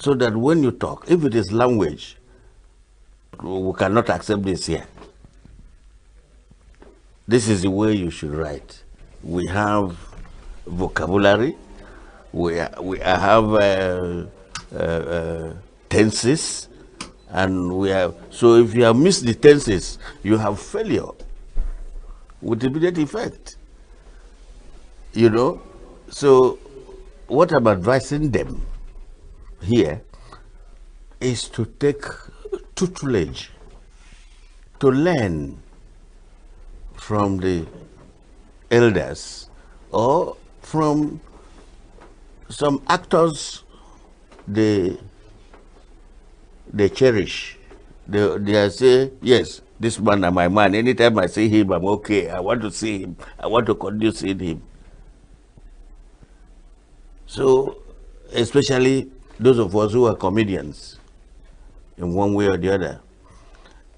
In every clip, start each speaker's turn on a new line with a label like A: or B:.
A: So that when you talk, if it is language, we cannot accept this here. This is the way you should write. We have vocabulary, we have tenses, and we have, so if you have missed the tenses, you have failure with immediate effect. You know, so what I'm advising them here is to take tutelage, to learn from the elders or from some actors they cherish. They say, yes, this man is my man. Anytime I see him, I'm okay. I want to see him. I want to continue seeing him. So, especially those of us who are comedians in one way or the other.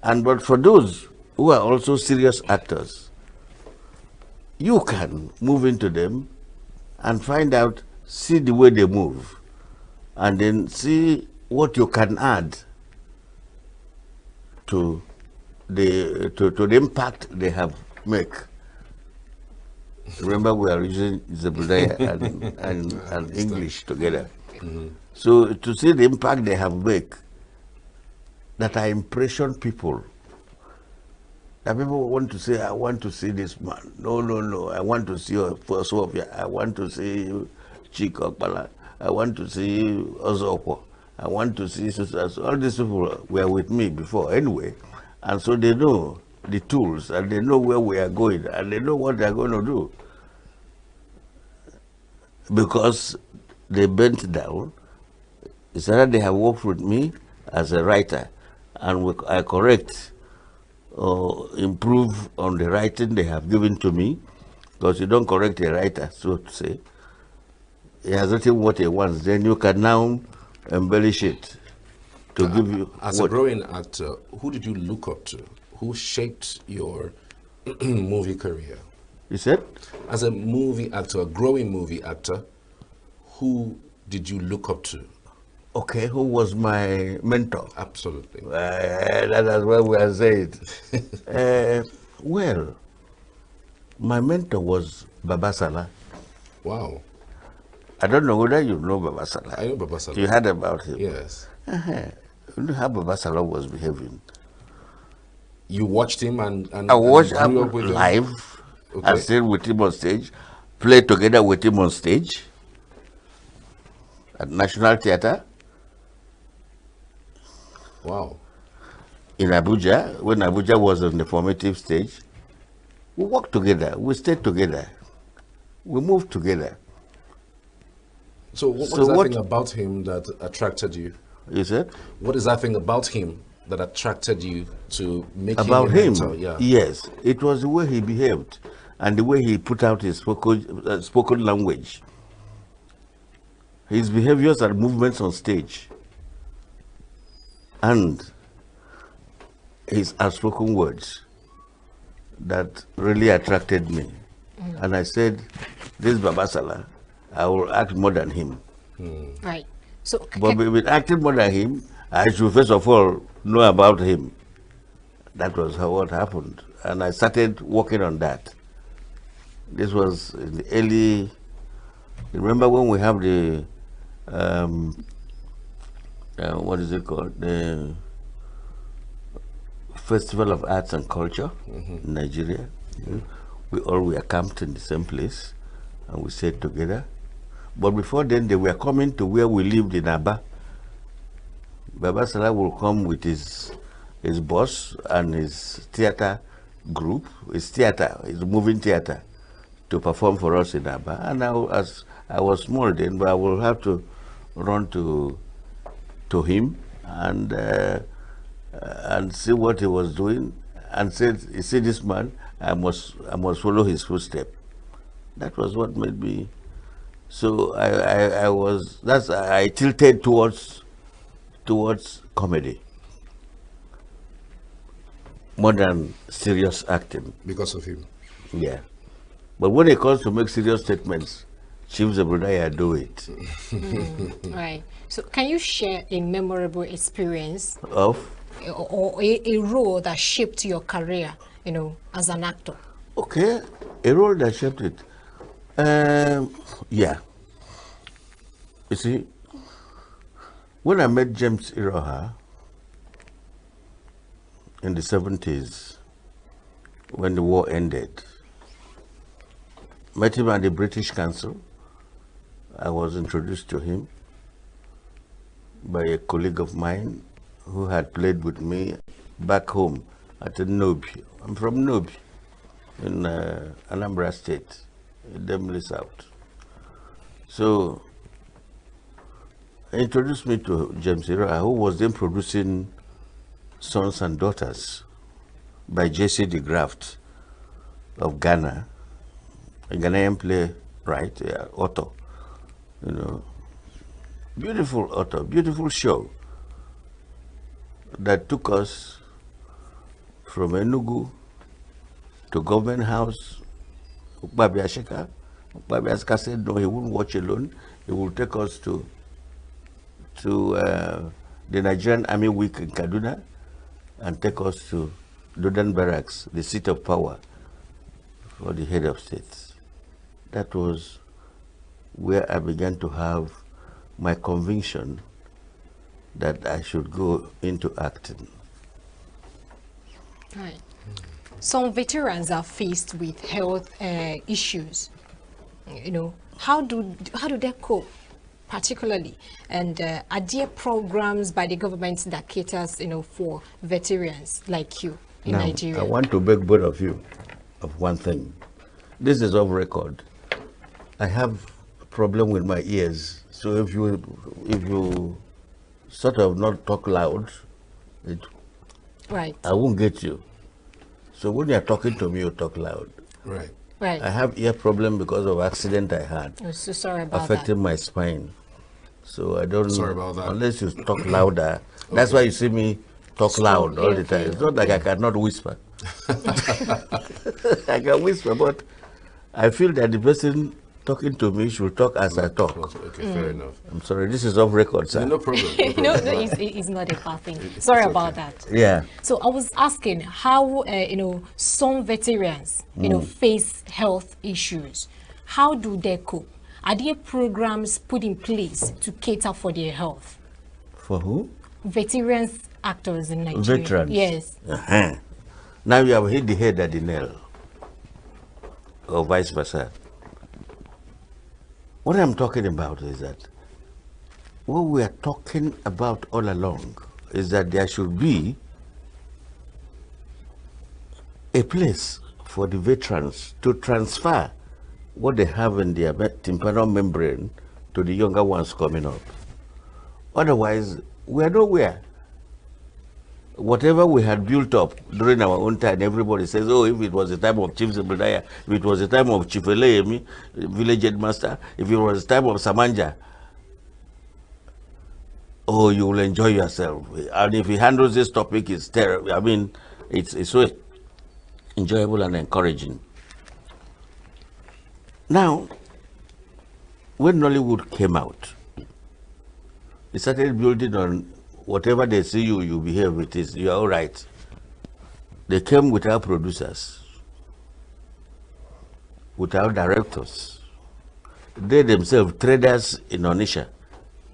A: But for those who are also serious actors, you can move into them and find out, see the way they move, and then see what you can add to the impact they have make. Remember, we are using Zebediah and English together. Mm-hmm. So to see the impact they have make, that I impression people. That people want to say, I want to see this man. No. I want to see Sophia. I want to see Chikokbala. I want to see Ozopo. I want to see sisters. All these people were with me before anyway. And so they know the tools and they know where we are going and they know what they are going to do. Because they bent down. It's either they have worked with me as a writer and I correct or improve on the writing they have given to me, because you don't correct a writer, so to say. He has written what he wants, then you can now embellish it to give you.
B: As a growing actor, who did you look up to? Who shaped your movie career?
A: You said?
B: As a movie actor, a growing movie actor, who did you look up to?
A: Okay, who was my mentor?
B: Absolutely.
A: That is what we are saying. Well, my mentor was Baba Salah.
B: Wow.
A: I don't know whether you know Baba Salah.
B: I know Baba Salah.
A: You heard about him?
B: Yes.
A: You know how Baba Salah was behaving.
B: You watched him and
A: I watched
B: grew up with
A: live.
B: him? Okay.
A: I stayed with him on stage, played together with him on stage at National Theatre.
B: Wow.
A: In Abuja, when Abuja was on the formative stage, we worked together, we stayed together, we moved together.
B: So what is that thing about him that attracted you?
A: You said?
B: What is that thing about him that attracted you to make
A: about
B: him a
A: him?
B: mentor? Yeah.
A: Yes, it was the way he behaved and the way he put out his spoken language. His behaviors and movements on stage. And his outspoken words that really attracted me. And I said, this Baba Salah, I will act more than him.
C: Right. So,
A: but with acting more than him, I should first of all know about him. That was what happened. And I started working on that. This was in the early, remember when we have the, what is it called? The Festival of Arts and Culture in Nigeria. We all were camped in the same place and we stayed together. But before then, they were coming to where we lived in Aba. Baba Salah will come with his boss and his theater group, his moving theater, to perform for us in Aba. And as I was small then, but I will have to run to him and see what he was doing, and said, "You see this man, I must follow his footsteps." That was what made me. So I tilted towards comedy more than serious acting.
B: Because of him.
A: Yeah. But when it comes to make serious statements, Chief Zebediah do it.
C: Right. So can you share a memorable experience
A: Of?
C: or a role that shaped your career, as an actor?
A: Okay, a role that shaped it. Yeah. You see, when I met James Iroha in the 70s, when the war ended, met him at the British Council. I was introduced to him by a colleague of mine who had played with me back home at Nobi. I'm from Nobi in Anambra State, Demli South. So he introduced me to James Iroha, who was then producing Sons and Daughters by J.C. de Graft of Ghana, a Ghanaian playwright, author, beautiful author, beautiful show that took us from ENUGU to Government House. Babi Ashika said no, he wouldn't watch alone. He would take us to the Nigerian Army Week in Kaduna and take us to Dodan Barracks, the seat of power for the head of state. That was where I began to have my conviction that I should go into acting.
C: Right. Some veterans are faced with health issues. How do they cope, particularly? And are there programs by the government that caters, for veterans like you in
A: Now,
C: Nigeria?
A: I want to beg both of you of one thing. This is off record. I have a problem with my ears, so if you sort of not talk loud,
C: Right.
A: I won't get you. So when you're talking to me, you talk loud.
B: Right.
C: Right.
A: I have ear problem because of accident I had,
C: I'm so sorry about
A: affecting my spine. So I don't.
B: Sorry about that.
A: Unless you talk louder. That's why you see me talk loud all the time.
C: okay,
A: It's not like I cannot whisper. I can whisper, but I feel that the person talking to me should talk as I talk.
B: Okay, fair enough.
A: I'm sorry, this is off record, sir.
B: No problem.
C: that. No, it's not a bad thing. Sorry about that.
A: Yeah.
C: So I was asking how some veterans face health issues. How do they cope? Are there programs put in place to cater for their health?
A: For who?
C: Veterans actors in Nigeria.
A: Veterans.
C: Yes.
A: Now you have hit the head at the nail, or vice versa. What I'm talking about is that what we are talking about all along is that there should be a place for the veterans to transfer what they have in their tympanal membrane to the younger ones coming up. Otherwise, we are nowhere. Whatever we had built up during our own time, everybody says, oh, if it was the time of Chief Zebediah, if it was the time of Chief Eleyemi, village headmaster, if it was the time of Samanja, oh, you will enjoy yourself. And if he handles this topic, it's terrible. I mean, it's so enjoyable and encouraging. Now, when Nollywood came out, it started building on whatever they see you, you behave with it, you are all right. They came without producers, without directors. They themselves, traders in Onisha,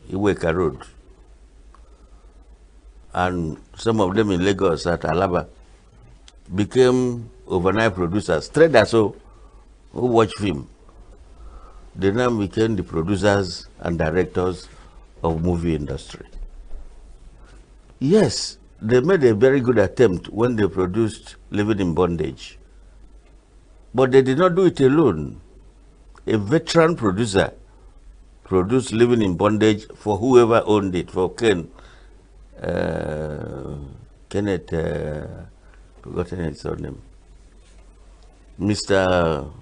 A: Iweka Road, and some of them in Lagos at Alaba, became overnight producers, traders who watch film. They now became the producers and directors of movie industry. Yes, they made a very good attempt when they produced Living in Bondage. But they did not do it alone. A veteran producer produced Living in Bondage for whoever owned it, for Kenneth, forgotten his surname. Mr.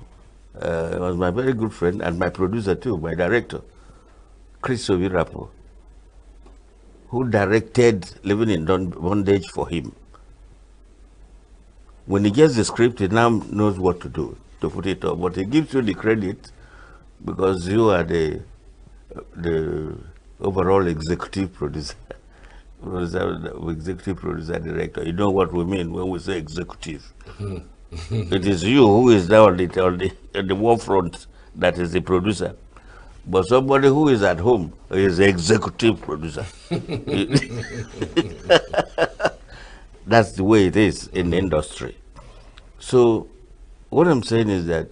A: Was my very good friend and my producer too, my director, Chris Ovirapo, who directed Living in Bondage for him. When he gets the script, he now knows what to do to put it up. But he gives you the credit because you are the overall executive producer, executive producer director. You know what we mean when we say executive. It is you who is there on the war front that is the producer. But somebody who is at home is the executive producer. That's the way it is in the industry. So what I'm saying is that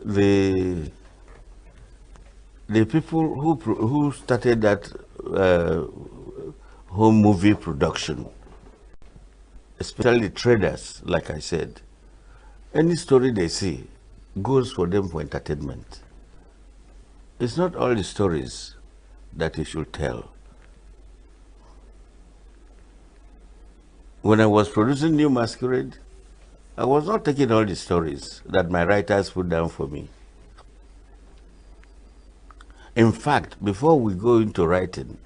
A: the people who started that home movie production, especially traders, like I said, any story they see goes for them for entertainment. It's not all the stories that you should tell. When I was producing New Masquerade, I was not taking all the stories that my writers put down for me. In fact, before we go into writing,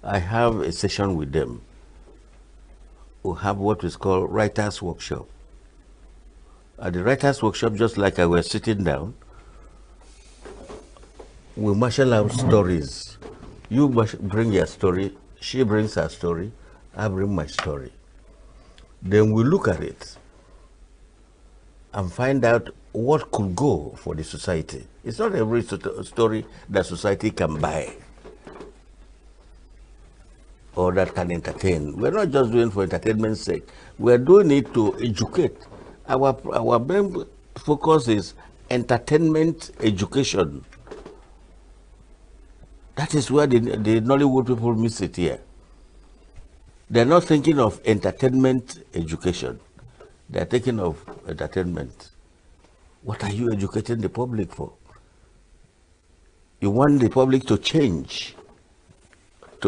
A: I have a session with them. We have what is called writer's workshop. At the writer's workshop, just like I was sitting down, we marshal out stories. You bring your story, she brings her story, I bring my story. Then we look at it and find out what could go for the society. It's not every story that society can buy or that can entertain. We're not just doing it for entertainment's sake. We're doing it to educate. Our main focus is entertainment education. That is where the Nollywood people miss it here. They're not thinking of entertainment education. They're thinking of entertainment. What are you educating the public for? You want the public to change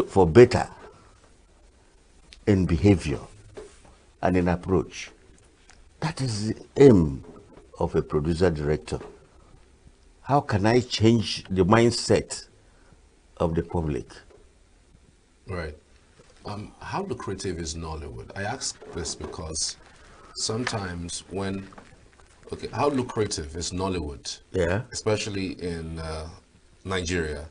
A: for better in behavior and in approach. That is the aim of a producer-director. How can I change the mindset of the public?
B: Right. How lucrative is Nollywood? I ask this because sometimes how lucrative is Nollywood?
A: Yeah.
B: Especially in Nigeria.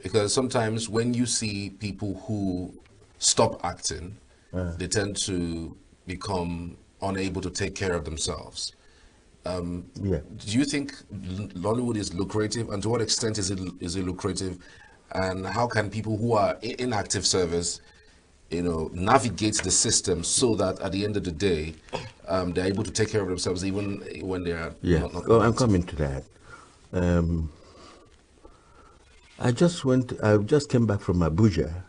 B: Because sometimes when you see people who stop acting, they tend to become unable to take care of themselves.
A: Yeah.
B: Do you think Nollywood is lucrative, and to what extent is it lucrative? And how can people who are in active service, navigate the system so that at the end of the day, they're able to take care of themselves even when they are not
A: I'm coming to that. I just came back from Abuja.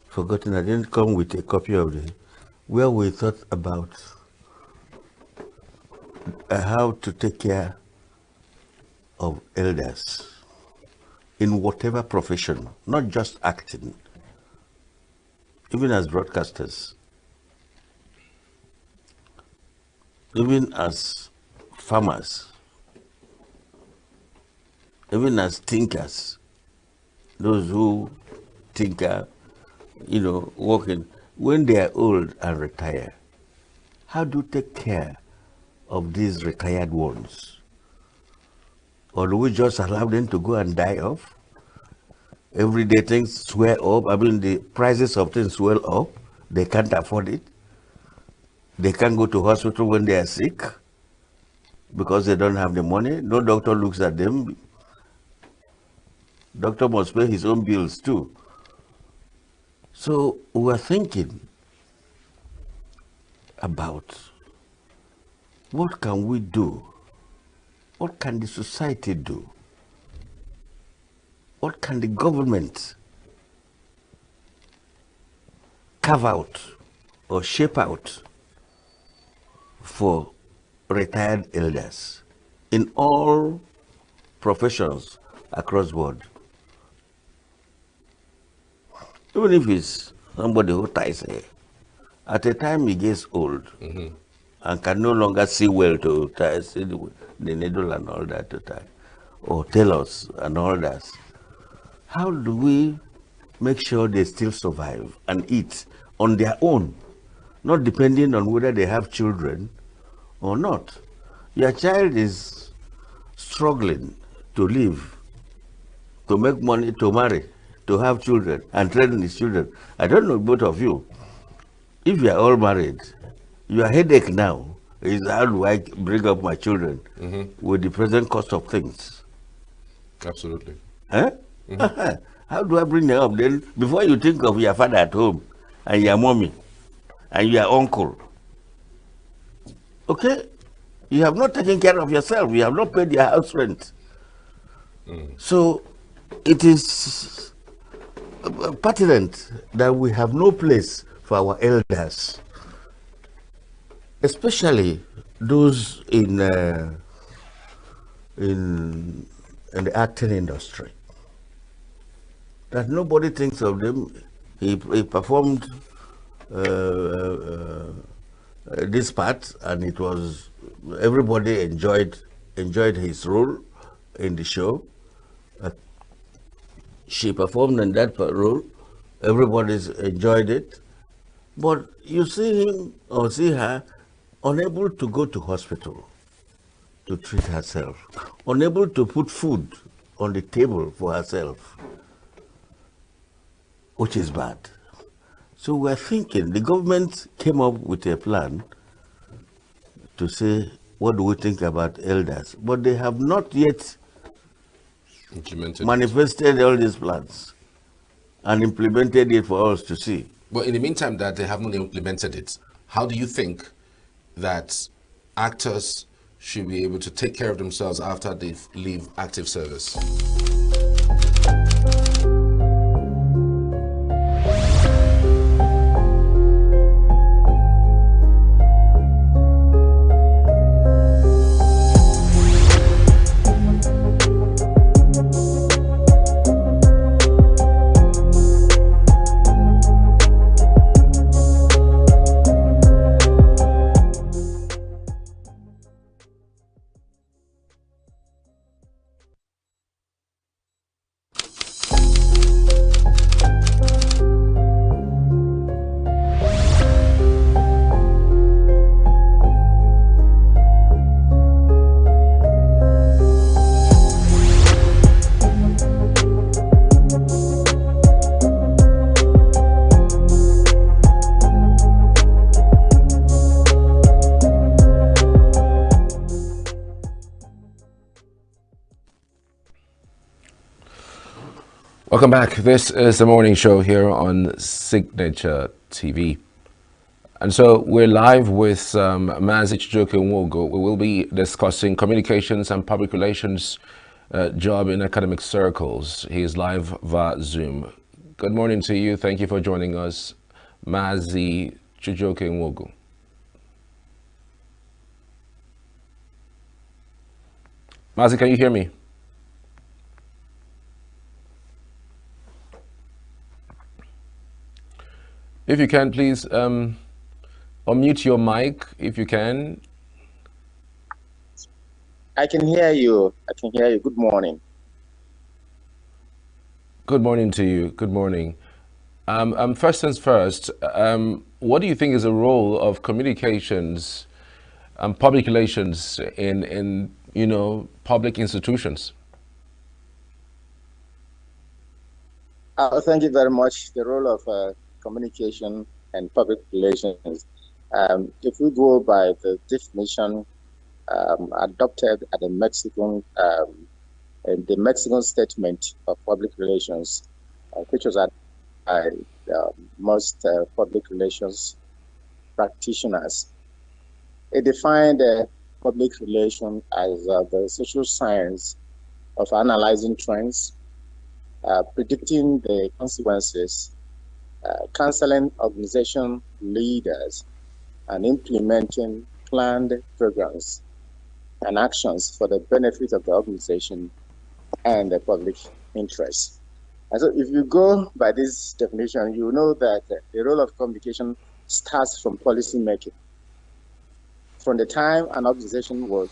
A: Forgotten, I didn't come with a copy of where we thought about how to take care of elders in whatever profession, not just acting, even as broadcasters, even as farmers, even as thinkers, those who tinker, working, when they are old and retire, how do you take care of these retired ones? Or do we just allow them to go and die off? Everyday things swell up. I mean, the prices of things swell up. They can't afford it. They can't go to hospital when they are sick because they don't have the money. No doctor looks at them. Doctor must pay his own bills too. So we're thinking about what can we do? What can the society do? What can the government carve out or shape out for retired elders in all professions across the board? Even if it's somebody who ties hair, at a time he gets old and can no longer see well to see the needle and all that to tie, or tailors and all that. How do we make sure they still survive and eat on their own, not depending on whether they have children or not? Your child is struggling to live, to make money, to marry, to have children, and train his children. I don't know both of you. If you are all married, your headache now is how do I bring up my children with the present cost of things?
B: Absolutely.
A: Eh? How do I bring them up? Then before you think of your father at home and your mommy and your uncle, okay? You have not taken care of yourself. You have not paid your house rent. So it is pertinent that we have no place for our elders, especially those in the acting industry. That nobody thinks of them. He performed this part, and it was everybody enjoyed his role in the show. She performed in that role. Everybody enjoyed it, but you see him or see her unable to go to hospital to treat herself, unable to put food on the table for herself, which is bad. So we're thinking, the government came up with a plan to say, what do we think about elders? But they have not yet manifested all these plans and implemented it for us to see.
B: But in the meantime that they have not implemented it, how do you think that actors should be able to take care of themselves after they leave active service? Welcome back. This is the morning show here on Signature TV. And so we're live with Mazi ENUGU. We will be discussing communications and public relations job in academic circles. He is live via Zoom. Good morning to you. Thank you for joining us, Mazi ENUGU. Mazi, can you hear me? If you can, please unmute your mic, if you can.
D: I can hear you. I can hear you. Good morning.
B: Good morning to you. Good morning. First things first, what do you think is the role of communications and public relations in public institutions?
D: Thank you very much. The role of communication and public relations. If we go by the definition adopted at the Mexican statement of public relations, which was by most public relations practitioners, it defined public relation as the social science of analyzing trends, predicting the consequences, counseling organization leaders, and implementing planned programs and actions for the benefit of the organization and the public interest. And so if you go by this definition, you know that the role of communication starts from policy making. From the time an organization was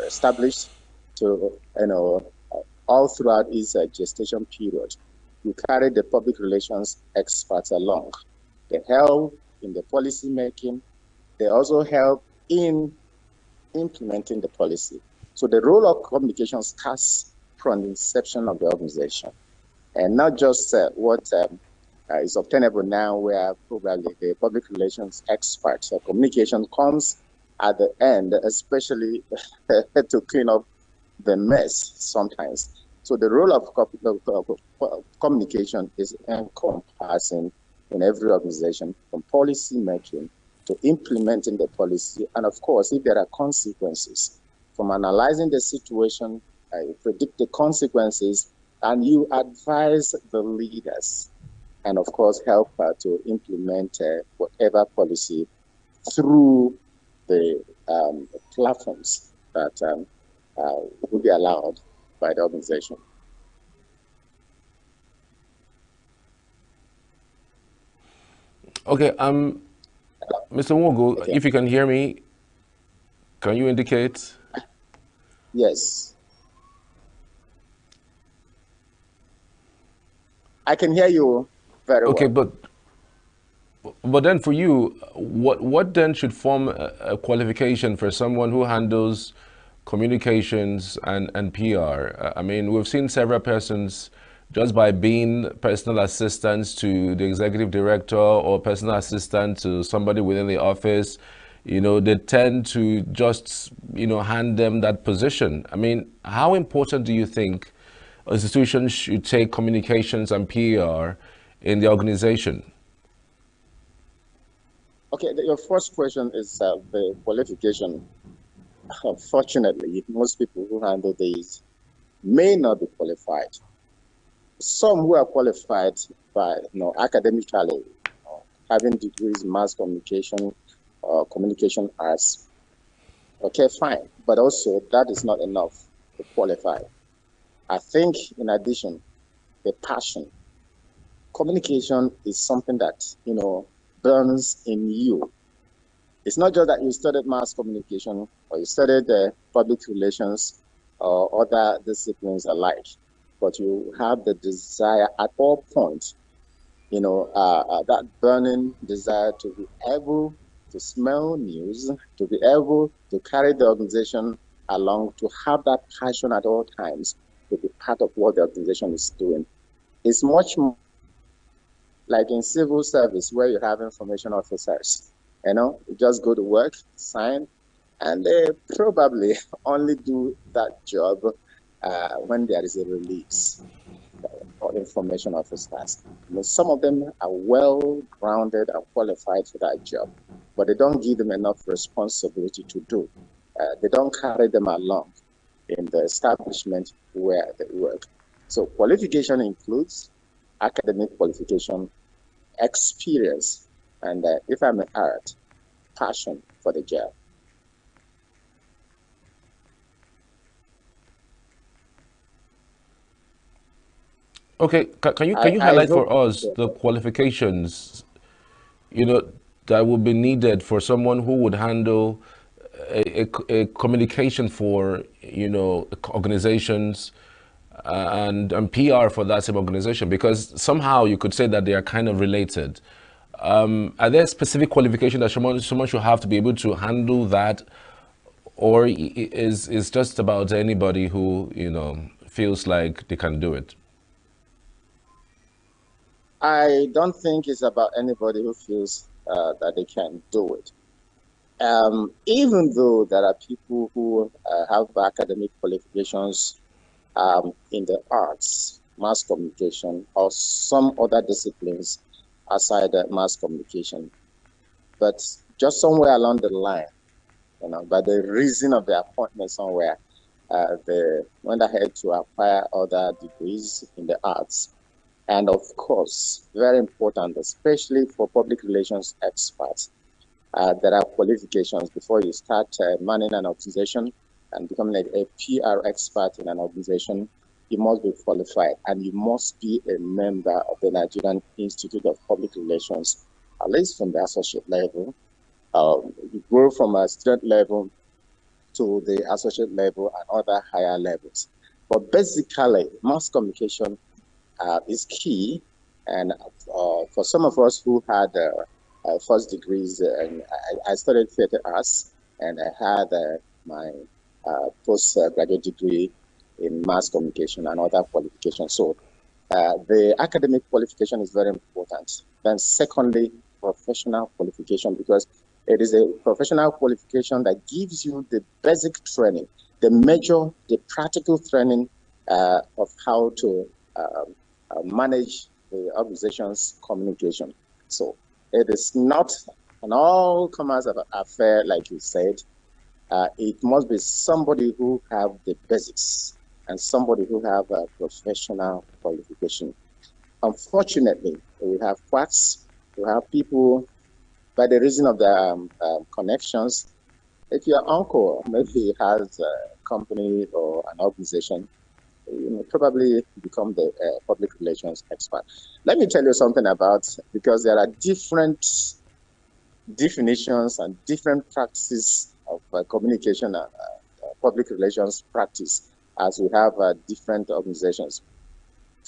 D: established to, all throughout its gestation period, you carry the public relations experts along. They help in the policy making. They also help in implementing the policy. So the role of communication starts from the inception of the organization, and not just what is obtainable now, where probably the public relations expert. So communication comes at the end, especially to clean up the mess sometimes. So the role of communication is encompassing in every organization, from policy making to implementing the policy. And of course, if there are consequences, from analyzing the situation, you predict the consequences, and you advise the leaders, and of course help to implement whatever policy through the platforms that will be allowed by the organization.
B: Okay, Mr. Wogo,
D: Okay.
B: if you can hear me, can you indicate?
D: Yes. I can hear you very
B: Okay,
D: well.
B: but then for you, what then should form a qualification for someone who handles communications and PR? I mean, we've seen several persons just by being personal assistants to the executive director or personal assistant to somebody within the office, you know, they tend to just, you know, hand them that position. I mean, how important do you think institutions should take communications and PR in the organization?
D: Okay, your first question is the qualification. Unfortunately, most people who handle these may not be qualified. Some who are qualified by, academically, having degrees in mass communication or communication arts, okay, fine. But also, that is not enough to qualify. I think, in addition, the passion. Communication is something that, burns in you. It's not just that you studied mass communication or you studied public relations or other disciplines alike, but you have the desire at all points, that burning desire to be able to smell news, to be able to carry the organization along, to have that passion at all times, to be part of what the organization is doing. It's much more like in civil service where you have information officers. You just go to work, sign, and they probably only do that job when there is a release or information officers. Some of them are well-grounded and qualified for that job, but they don't give them enough responsibility to do. They don't carry them along in the establishment where they work. So qualification includes academic qualification, experience, and if I may add, passion for the job.
B: Okay, can you
D: I
B: highlight
D: hope.
B: for us
D: Yeah.
B: the qualifications, you know, that would be needed for someone who would handle a communication for, you know, organizations and PR for that same organization? Because somehow you could say that they are kind of related. Are there specific qualifications that someone should have to be able to handle that, or is just about anybody who, you know, feels like they can do it?
D: I don't think it's about anybody who feels that they can do it. Even though there are people who have academic qualifications in the arts, mass communication, or some other disciplines outside mass communication, but just somewhere along the line, by the reason of the appointment somewhere, they went ahead to acquire other degrees in the arts. And of course, very important, especially for public relations experts, there are qualifications before you start manning an organization and becoming a PR expert in an organization. You must be qualified and you must be a member of the Nigerian Institute of Public Relations, at least from the associate level. You grow from a student level to the associate level and other higher levels. But basically, mass communication is key. And for some of us who had first degrees, and I studied theater arts, and I had my postgraduate degree in mass communication and other qualifications. So the academic qualification is very important. Then secondly, professional qualification, because it is a professional qualification that gives you the basic training, the practical training of how to manage the organization's communication. So it is not an all-comers affair, like you said. It must be somebody who have the basics and somebody who have a professional qualification. Unfortunately, we have quacks, we have people, by the reason of their connections. If your uncle maybe has a company or an organization, you may probably become the public relations expert. Let me tell you something about, because there are different definitions and different practices of communication and public relations practice, as we have different organizations.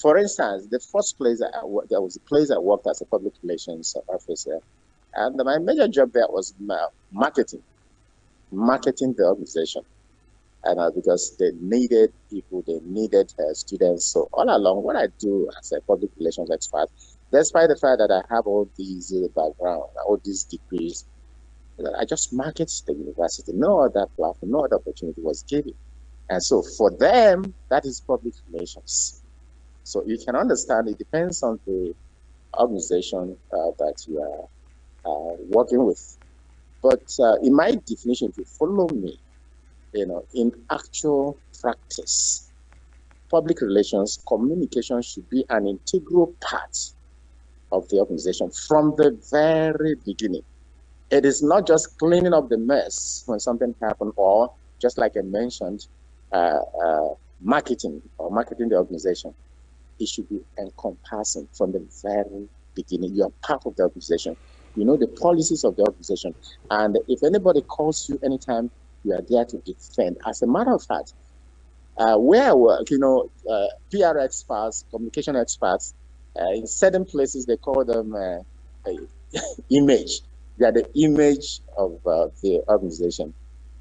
D: For instance, the first place there was a place I worked as a public relations officer, and my major job there was marketing the organization. And because they needed people, they needed students. So all along, what I do as a public relations expert, despite the fact that I have all these background, all these degrees, I just market the university. No other platform, no other opportunity was given. And so for them, that is public relations. So you can understand it depends on the organization that you are working with. But in my definition, if you follow me, in actual practice, public relations, communication should be an integral part of the organization from the very beginning. It is not just cleaning up the mess when something happened, or just like I mentioned, marketing the organization. It should be encompassing from the very beginning. You are part of the organization. You know the policies of the organization. And if anybody calls you anytime, you are there to defend. As a matter of fact, where I work, PR experts, communication experts, in certain places they call them image. They are the image of the organization.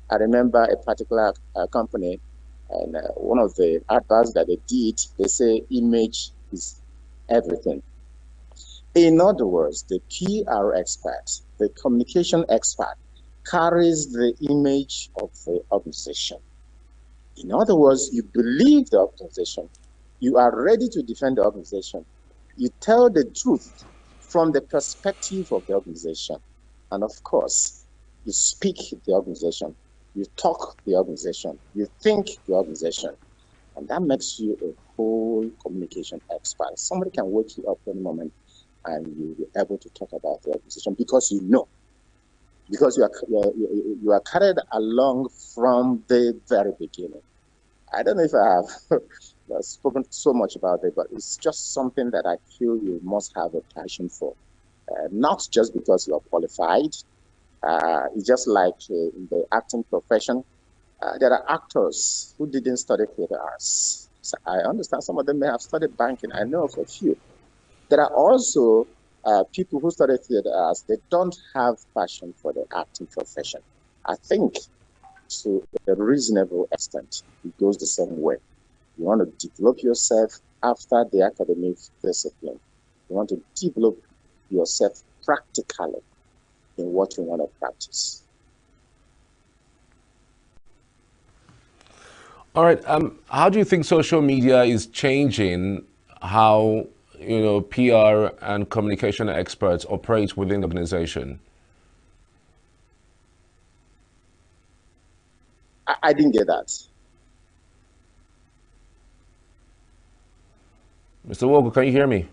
D: I remember a particular company, and one of the adverts that they did, they say image is everything. In other words, the PR expert, the communication expert, carries the image of the organization. In other words, you believe the organization. You are ready to defend the organization. You tell the truth from the perspective of the organization. And of course, you speak the organization. You talk the organization. You think the organization. And that makes you a whole communication expert. Somebody can wake you up any moment and you'll be able to talk about the organization because you know. Because you are carried along from the very beginning. I don't know if I have spoken so much about it, but it's just something that I feel you must have a passion for. Not just because you are qualified. It's just like in the acting profession. There are actors who didn't study theater arts. So I understand some of them may have studied banking. I know of a few. There are also people who study theater arts, they don't have passion for the acting profession. I think to a reasonable extent, it goes the same way. You want to develop yourself after the academic discipline. You want to develop yourself practically in what you want to practice.
B: All right. How do you think social media is changing how PR and communication experts operate within the organization?
D: I didn't get that.
B: Mr. Walker, can you hear me?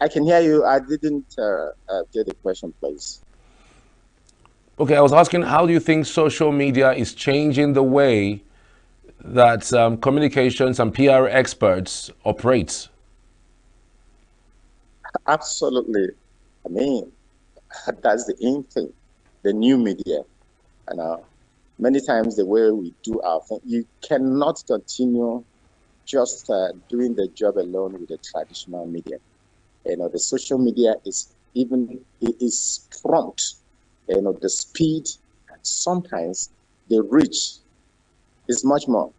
D: I can hear you. I didn't get the question, please.
B: Okay, I was asking, how do you think social media is changing the way that communications and PR experts operate?
D: Absolutely. I mean, that's the in thing, the new media. And many times the way we do our thing, you cannot continue just doing the job alone with the traditional media. The social media is prompt. The speed and sometimes the reach is much more.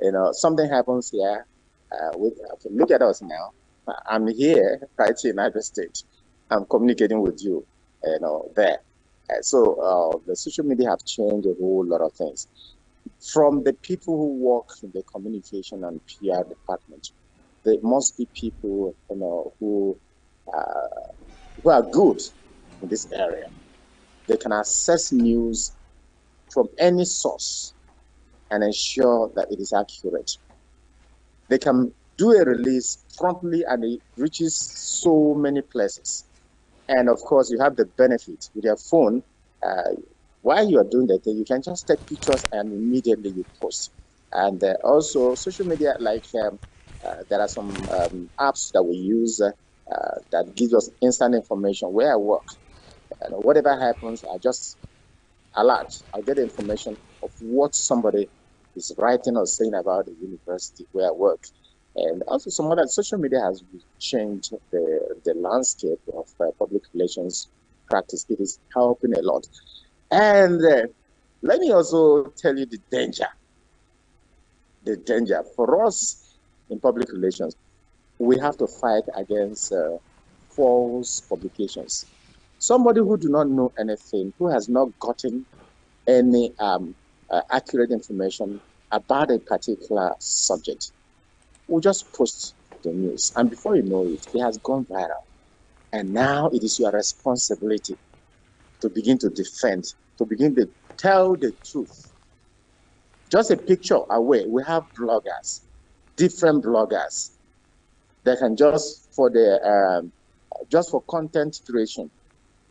D: You know, something happens here. Okay, look at us now. I'm here, right here in United States. I'm communicating with you, you know, there. So the social media have changed a whole lot of things. From the people who work in the communication and PR department, there must be people, you know, who are good in this area. They can access news from any source and ensure that it is accurate. They can do a release promptly and it reaches so many places. And of course, you have the benefit with your phone. While you are doing that, you can just take pictures and immediately you post. And also, social media, like there are some apps that we use that gives us instant information where I work. And whatever happens, I just alert. I'll get information of what somebody is writing or saying about the university where I work. And also some other social media has changed the landscape of public relations practice. It is helping a lot. And let me also tell you the danger. The danger for us in public relations, we have to fight against false publications. Somebody who do not know anything, who has not gotten any accurate information about a particular subject, will just post the news. And before you know it, it has gone viral. And now it is your responsibility to begin to defend, to begin to tell the truth. Just a picture away, we have bloggers, different bloggers that can just for content creation,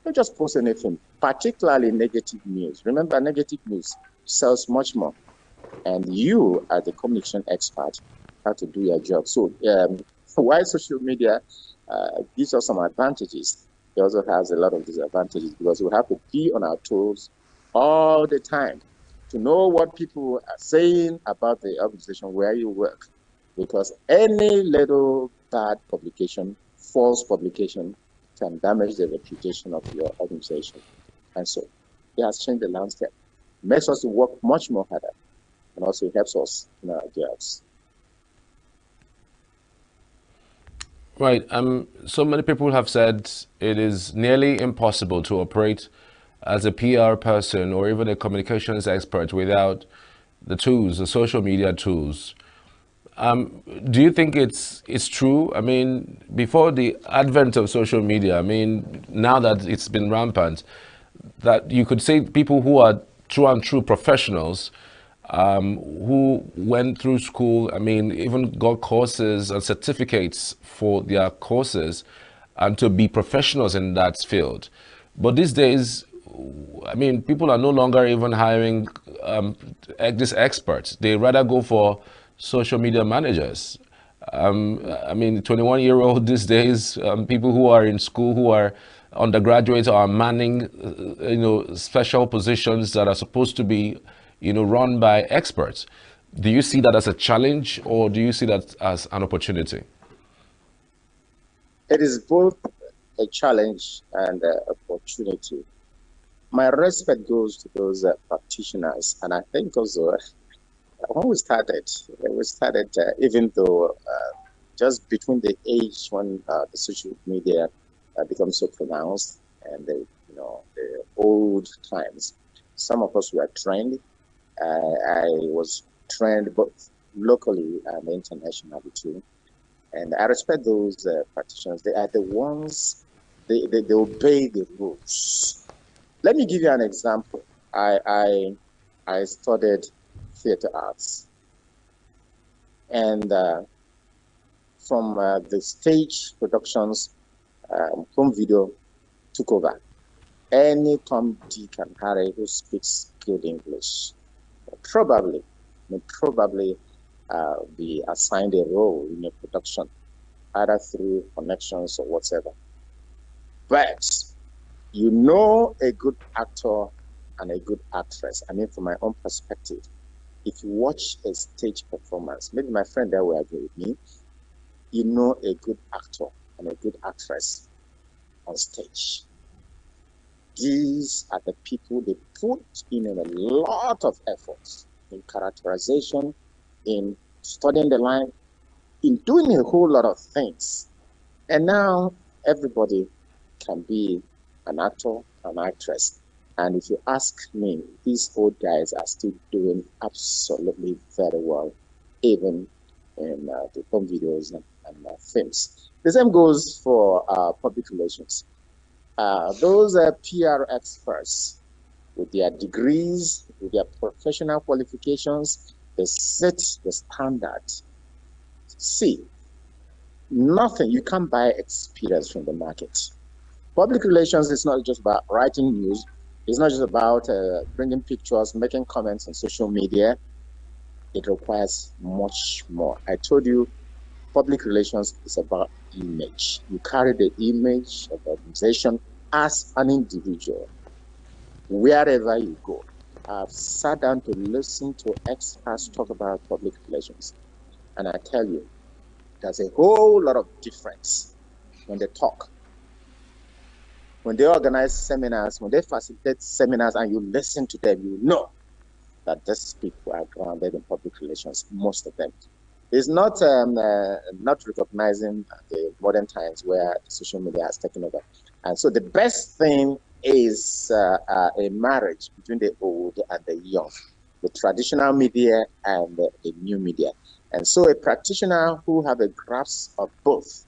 D: don't just post anything, particularly negative news. Remember, negative news sells much more. And you, as the communication expert, have to do your job. So while social media gives us some advantages, it also has a lot of disadvantages because we have to be on our toes all the time to know what people are saying about the organization where you work. Because any little bad publication, false publication, can damage the reputation of your organization. And so it has changed the landscape. It makes us work much more harder and also helps us in our jobs.
B: Right. So many people have said it is nearly impossible to operate as a PR person or even a communications expert without the tools, the social media tools. Do you think it's true? I mean, before the advent of social media, I mean, now that it's been rampant, that you could say people who are true and true professionals, who went through school, I mean, even got courses and certificates for their courses and to be professionals in that field. But these days, I mean, people are no longer even hiring these experts. They rather go for social media managers. I mean, 21-year-old these days, people who are in school, who are undergraduates, are manning, special positions that are supposed to be, run by experts. Do you see that as a challenge, or do you see that as an opportunity?
D: It is both a challenge and an opportunity. My respect goes to those practitioners, and I think also when we started, even though just between the age when the social media becomes so pronounced and the old times, some of us were trained. I was trained both locally and internationally too, and I respect those practitioners. They are the ones they obey the rules. Let me give you an example. I studied theater arts, and from the stage productions, home video took over. Any Tom, Dick, and Harry who speaks good English probably be assigned a role in a production, either through connections or whatever. But a good actor and a good actress. I mean, from my own perspective, if you watch a stage performance, maybe my friend there will agree with me, you know a good actor and a good actress on stage. these are the people they put in a lot of efforts in characterization, in studying the line, in doing a whole lot of things. And now everybody can be an actor, an actress. And if you ask me, these old guys are still doing absolutely very well, even in the home videos and films. The same goes for public relations. Those PR experts with their degrees, with their professional qualifications, they set the standard. See, nothing, you can't buy experience from the market. Public relations is not just about writing news. It's not just about bringing pictures, making comments on social media. It requires much more. I told you, public relations is about image. You carry the image of the organization as an individual, wherever you go. I've sat down to listen to experts talk about public relations. And I tell you, there's a whole lot of difference when they talk. When they organize seminars, when they facilitate seminars and you listen to them, you know that these people are grounded in public relations, most of them. It's not recognizing the modern times where social media has taken over. And so the best thing is a marriage between the old and the young, the traditional media and the new media. And so a practitioner who have a grasp of both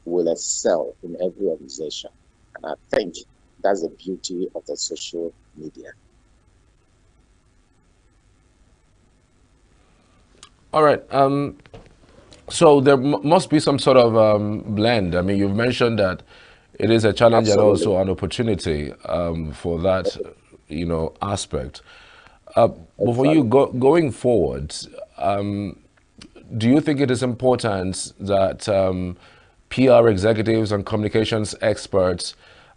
D: will excel in every organization. And I think that's the beauty of the social media.
B: All right. So there must be some sort of blend. I mean, you've mentioned that it is a challenge
D: Absolutely.
B: and also an opportunity for that, aspect. But for you going forward, do you think it is important that PR executives and communications experts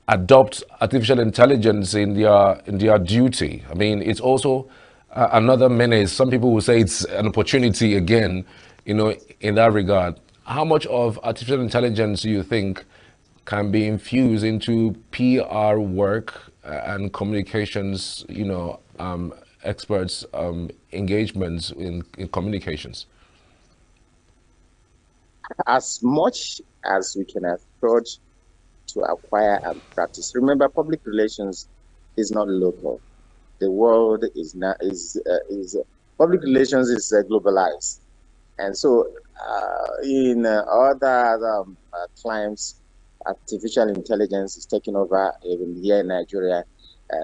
B: adopt artificial intelligence in their duty? I mean, it's also another menace. Some people will say it's an opportunity again, in that regard. How much of artificial intelligence do you think can be infused into PR work and communications, experts' engagements in communications?
D: As much as we can afford to acquire and practice. Remember, public relations is not local. The world is not public relations is globalized, and so in other climes, artificial intelligence is taking over even here in Nigeria.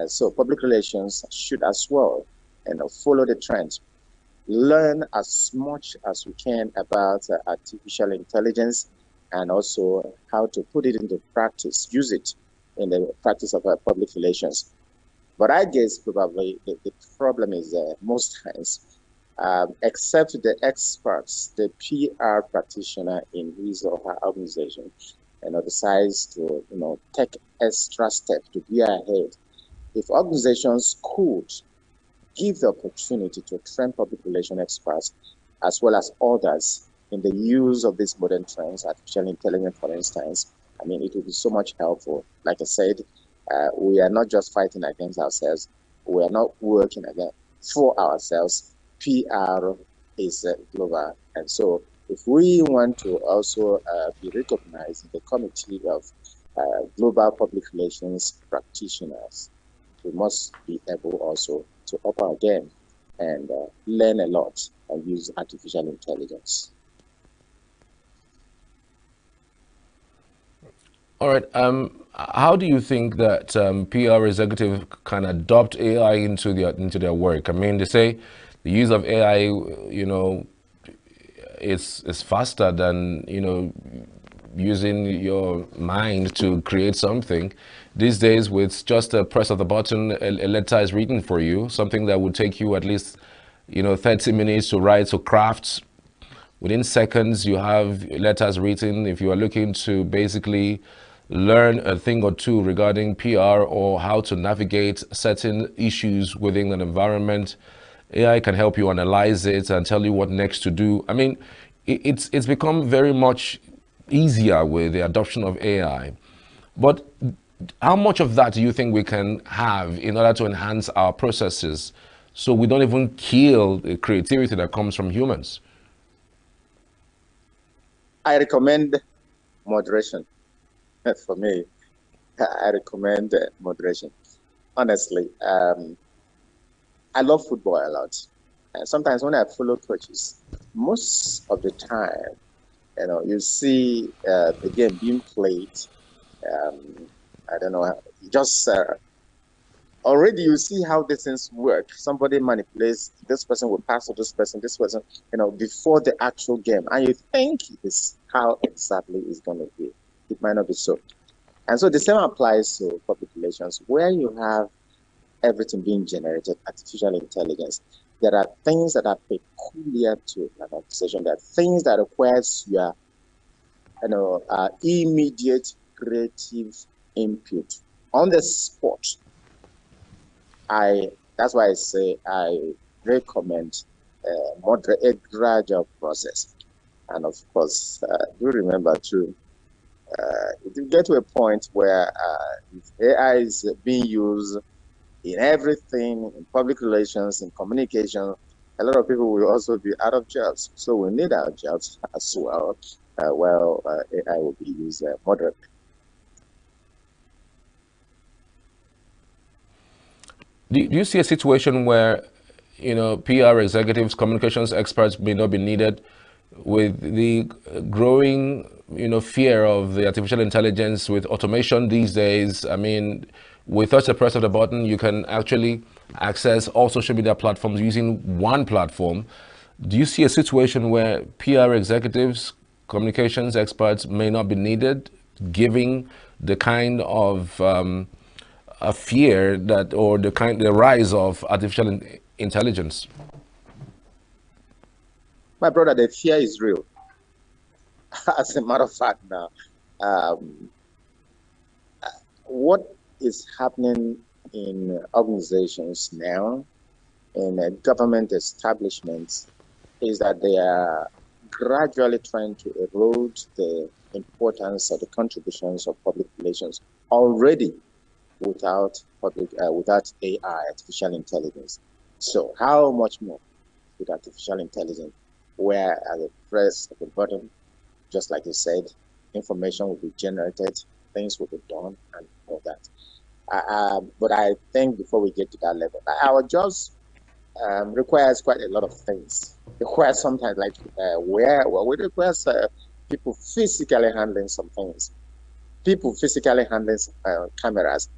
D: So public relations should as well, follow the trend. Learn as much as we can about artificial intelligence and also how to put it into practice, use it in the practice of public relations. But I guess probably the problem is most times, except the experts, the PR practitioner in his or her organization, decides to take extra steps to be ahead. If organizations could give the opportunity to train public relation experts as well as others in the use of these modern trends, artificial intelligence, for instance, I mean, it would be so much helpful. Like I said, we are not just fighting against ourselves. We are not working again for ourselves. PR is global. And so if we want to also be recognized in the committee of global public relations practitioners, we must be able also to up our game and learn a lot and use artificial intelligence.
B: All right. How do you think that PR executives can adopt AI into their work? I mean, they say the use of AI, is faster than using your mind to create something. These days, with just a press of the button, a letter is written for you, something that would take you at least 30 minutes to write or craft. Within seconds, you have letters written. If you are looking to basically learn a thing or two regarding PR or how to navigate certain issues within an environment, AI can help you analyze it and tell you what next to do. I mean, it's become very much easier with the adoption of AI. But How much of that do you think we can have in order to enhance our processes so we don't even kill the creativity that comes from humans?
D: I recommend moderation. For me, I recommend moderation. Honestly, I love football a lot. And sometimes when I follow coaches, most of the time, you see the game being played. I don't know, just already you see how these things work. Somebody manipulates, this person will pass to this person, before the actual game. And you think it's how exactly it's going to be. It might not be so. And so the same applies to public relations, where you have everything being generated, artificial intelligence. There are things that are peculiar to an organization. There are things that requires your immediate creative input on the spot. That's why I say I recommend a gradual process. And of course, do remember too, if you get to a point where if AI is being used in everything, in public relations, in communication, a lot of people will also be out of jobs. So we need our jobs as well, while AI will be used moderately.
B: Do you see a situation where, PR executives, communications experts may not be needed with the growing, fear of the artificial intelligence with automation these days? I mean, with just a press of the button, you can actually access all social media platforms using one platform. Do you see a situation where PR executives, communications experts may not be needed, giving the kind of a fear that, or the rise of artificial intelligence?
D: My brother, the fear is real. As a matter of fact, now, what is happening in organizations now, in government establishments, is that they are gradually trying to erode the importance of the contributions of public relations already without AI, artificial intelligence. So how much more with artificial intelligence, where at the press at the bottom, just like you said, information will be generated, things will be done, and all that. But I think before we get to that level, our jobs requires quite a lot of things. It requires sometimes like it requires people physically handling some things, people physically handling cameras,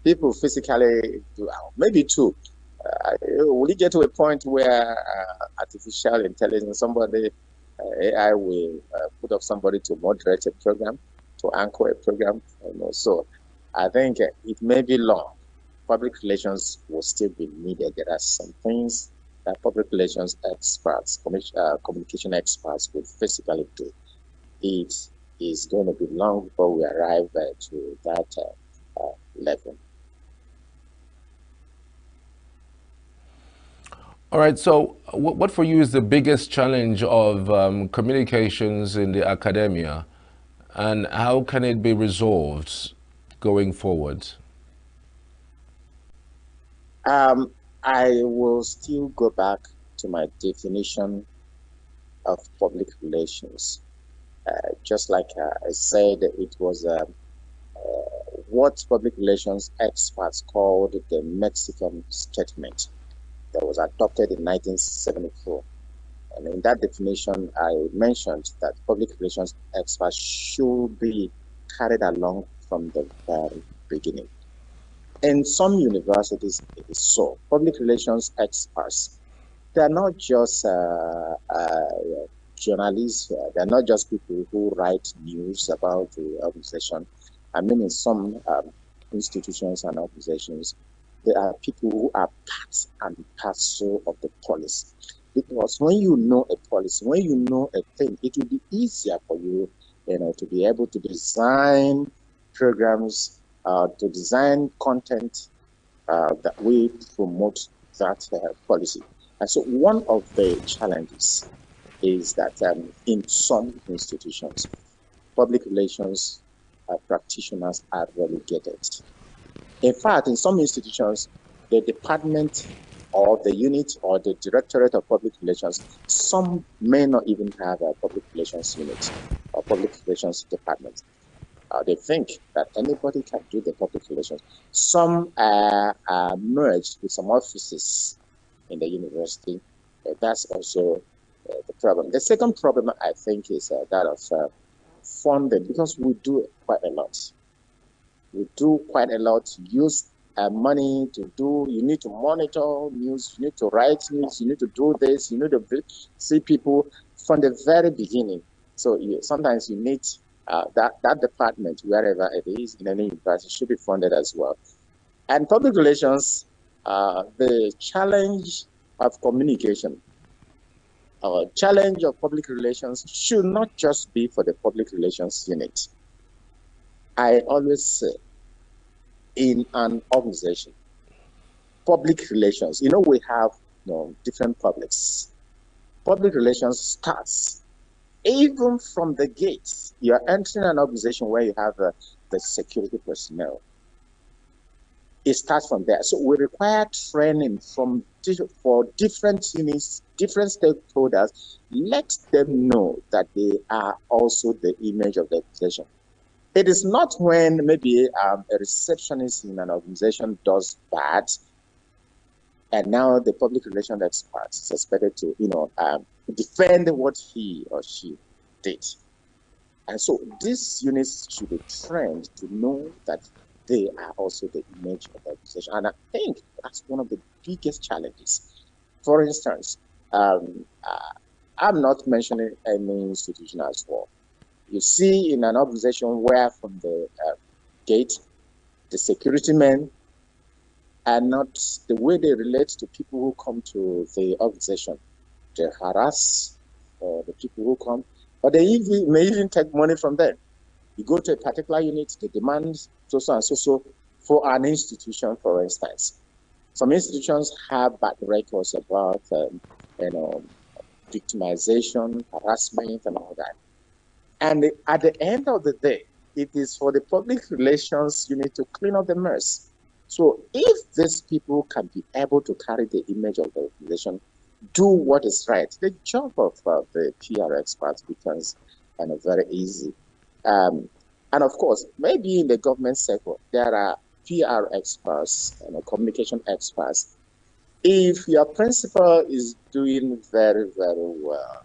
D: people physically maybe two. Will you get to a point where artificial intelligence, somebody AI will put up somebody to moderate a program, to anchor a program? So I think it may be long. Public relations will still be needed. There are some things that public relations experts, communication experts will physically do. It is going to be long before we arrive to that level.
B: All right, so what for you is the biggest challenge of communications in the academia, and how can it be resolved going forward?
D: I will still go back to my definition of public relations. Just like I said, it was what public relations experts called the Mexican Statement that was adopted in 1974. And in that definition, I mentioned that public relations experts should be carried along from the very beginning. In some universities, it is so. Public relations experts, they're not just journalists, they're not just people who write news about the organization. I mean, in some institutions and organizations, there are people who are part and parcel of the policy. Because when you know a policy, when you know a thing, it will be easier for you, to be able to design programs, to design content that will promote that policy. And so one of the challenges is that in some institutions, public relations practitioners are relegated. In fact, in some institutions, the department or the unit or the directorate of public relations, some may not even have a public relations unit or public relations department. They think that anybody can do the public relations. Some are merged with some offices in the university. That's also the problem. The second problem, I think, is that of funding, because we do quite a lot. We do quite a lot, use money to do, you need to monitor news, you need to write news, you need to do this, you need to see people from the very beginning. So sometimes you need that department, wherever it is, in any university, should be funded as well. And public relations, the challenge of communication, challenge of public relations should not just be for the public relations unit. I always say, in an organization, public relations, we have different publics. Public relations starts even from the gates. You are entering an organization where you have the security personnel. It starts from there. So we require training for different units, different stakeholders. Let them know that they are also the image of the organization. It is not when maybe a receptionist in an organization does bad, and now the public relations expert is expected to, defend what he or she did. And so these units should be trained to know that they are also the image of the organization. And I think that's one of the biggest challenges. For instance, I'm not mentioning any institution as well. You see in an organization where from the gate, the security men are not the way they relate to people who come to the organization. They harass the people who come, or they may even take money from them. You go to a particular unit, they demand so and so for an institution, for instance. Some institutions have bad records about victimization, harassment, and all that. And at the end of the day, it is for the public relations unit to clean up the mess. So if these people can be able to carry the image of the organization, do what is right, the job of the PR experts becomes very easy. And of course, maybe in the government sector, there are PR experts and communication experts. If your principal is doing very, very well,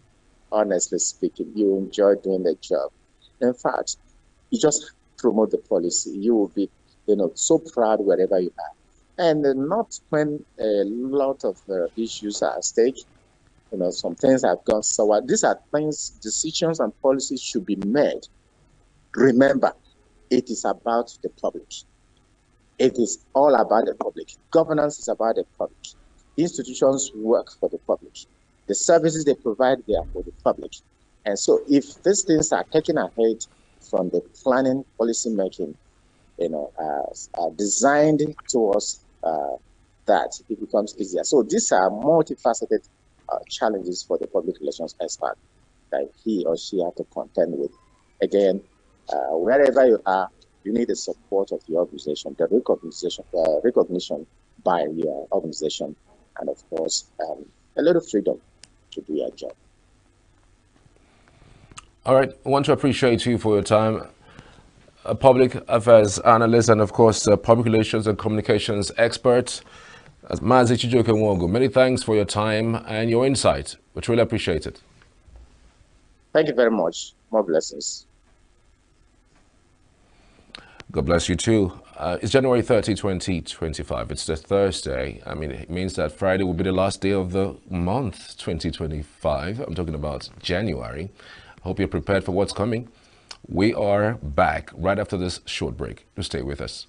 D: honestly speaking, you enjoy doing the job. In fact, you just promote the policy. You will be, so proud wherever you are. And not when a lot of issues are at stake. Some things have gone sour. These are things, decisions and policies should be made. Remember, it is about the public. It is all about the public. Governance is about the public. Institutions work for the public. The services they provide, they are for the public. And so if these things are taken ahead from the planning, policy making, designed towards that, it becomes easier. So these are multifaceted challenges for the public relations expert that he or she have to contend with. Again, wherever you are, you need the support of your organization, the recognition by your organization, and of course, a little freedom to do your job.
B: All right, I want to appreciate you for your time. A public affairs analyst and of course public relations and communications expert, Mazi Chijoke Nwogu. Many thanks for your time and your insight. We truly appreciate it.
D: Thank you very much. More blessings.
B: God bless you too. It's January 30, 2025. It's the Thursday. I mean, it means that Friday will be the last day of the month 2025. I'm talking about January. Hope you're prepared for what's coming. We are back right after this short break. Do stay with us.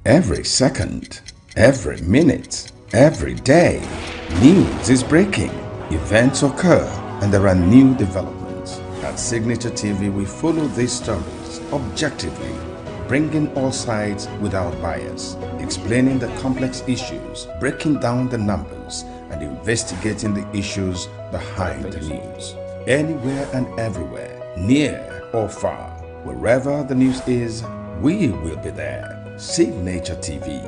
E: Every second, every minute, every day, news is breaking, events occur, and there are new developments. At Signature TV, we follow these stories objectively, bringing all sides without bias, explaining the complex issues, breaking down the numbers, and investigating the issues behind the news. Anywhere and everywhere, near or far, wherever the news is, we will be there. Signature TV.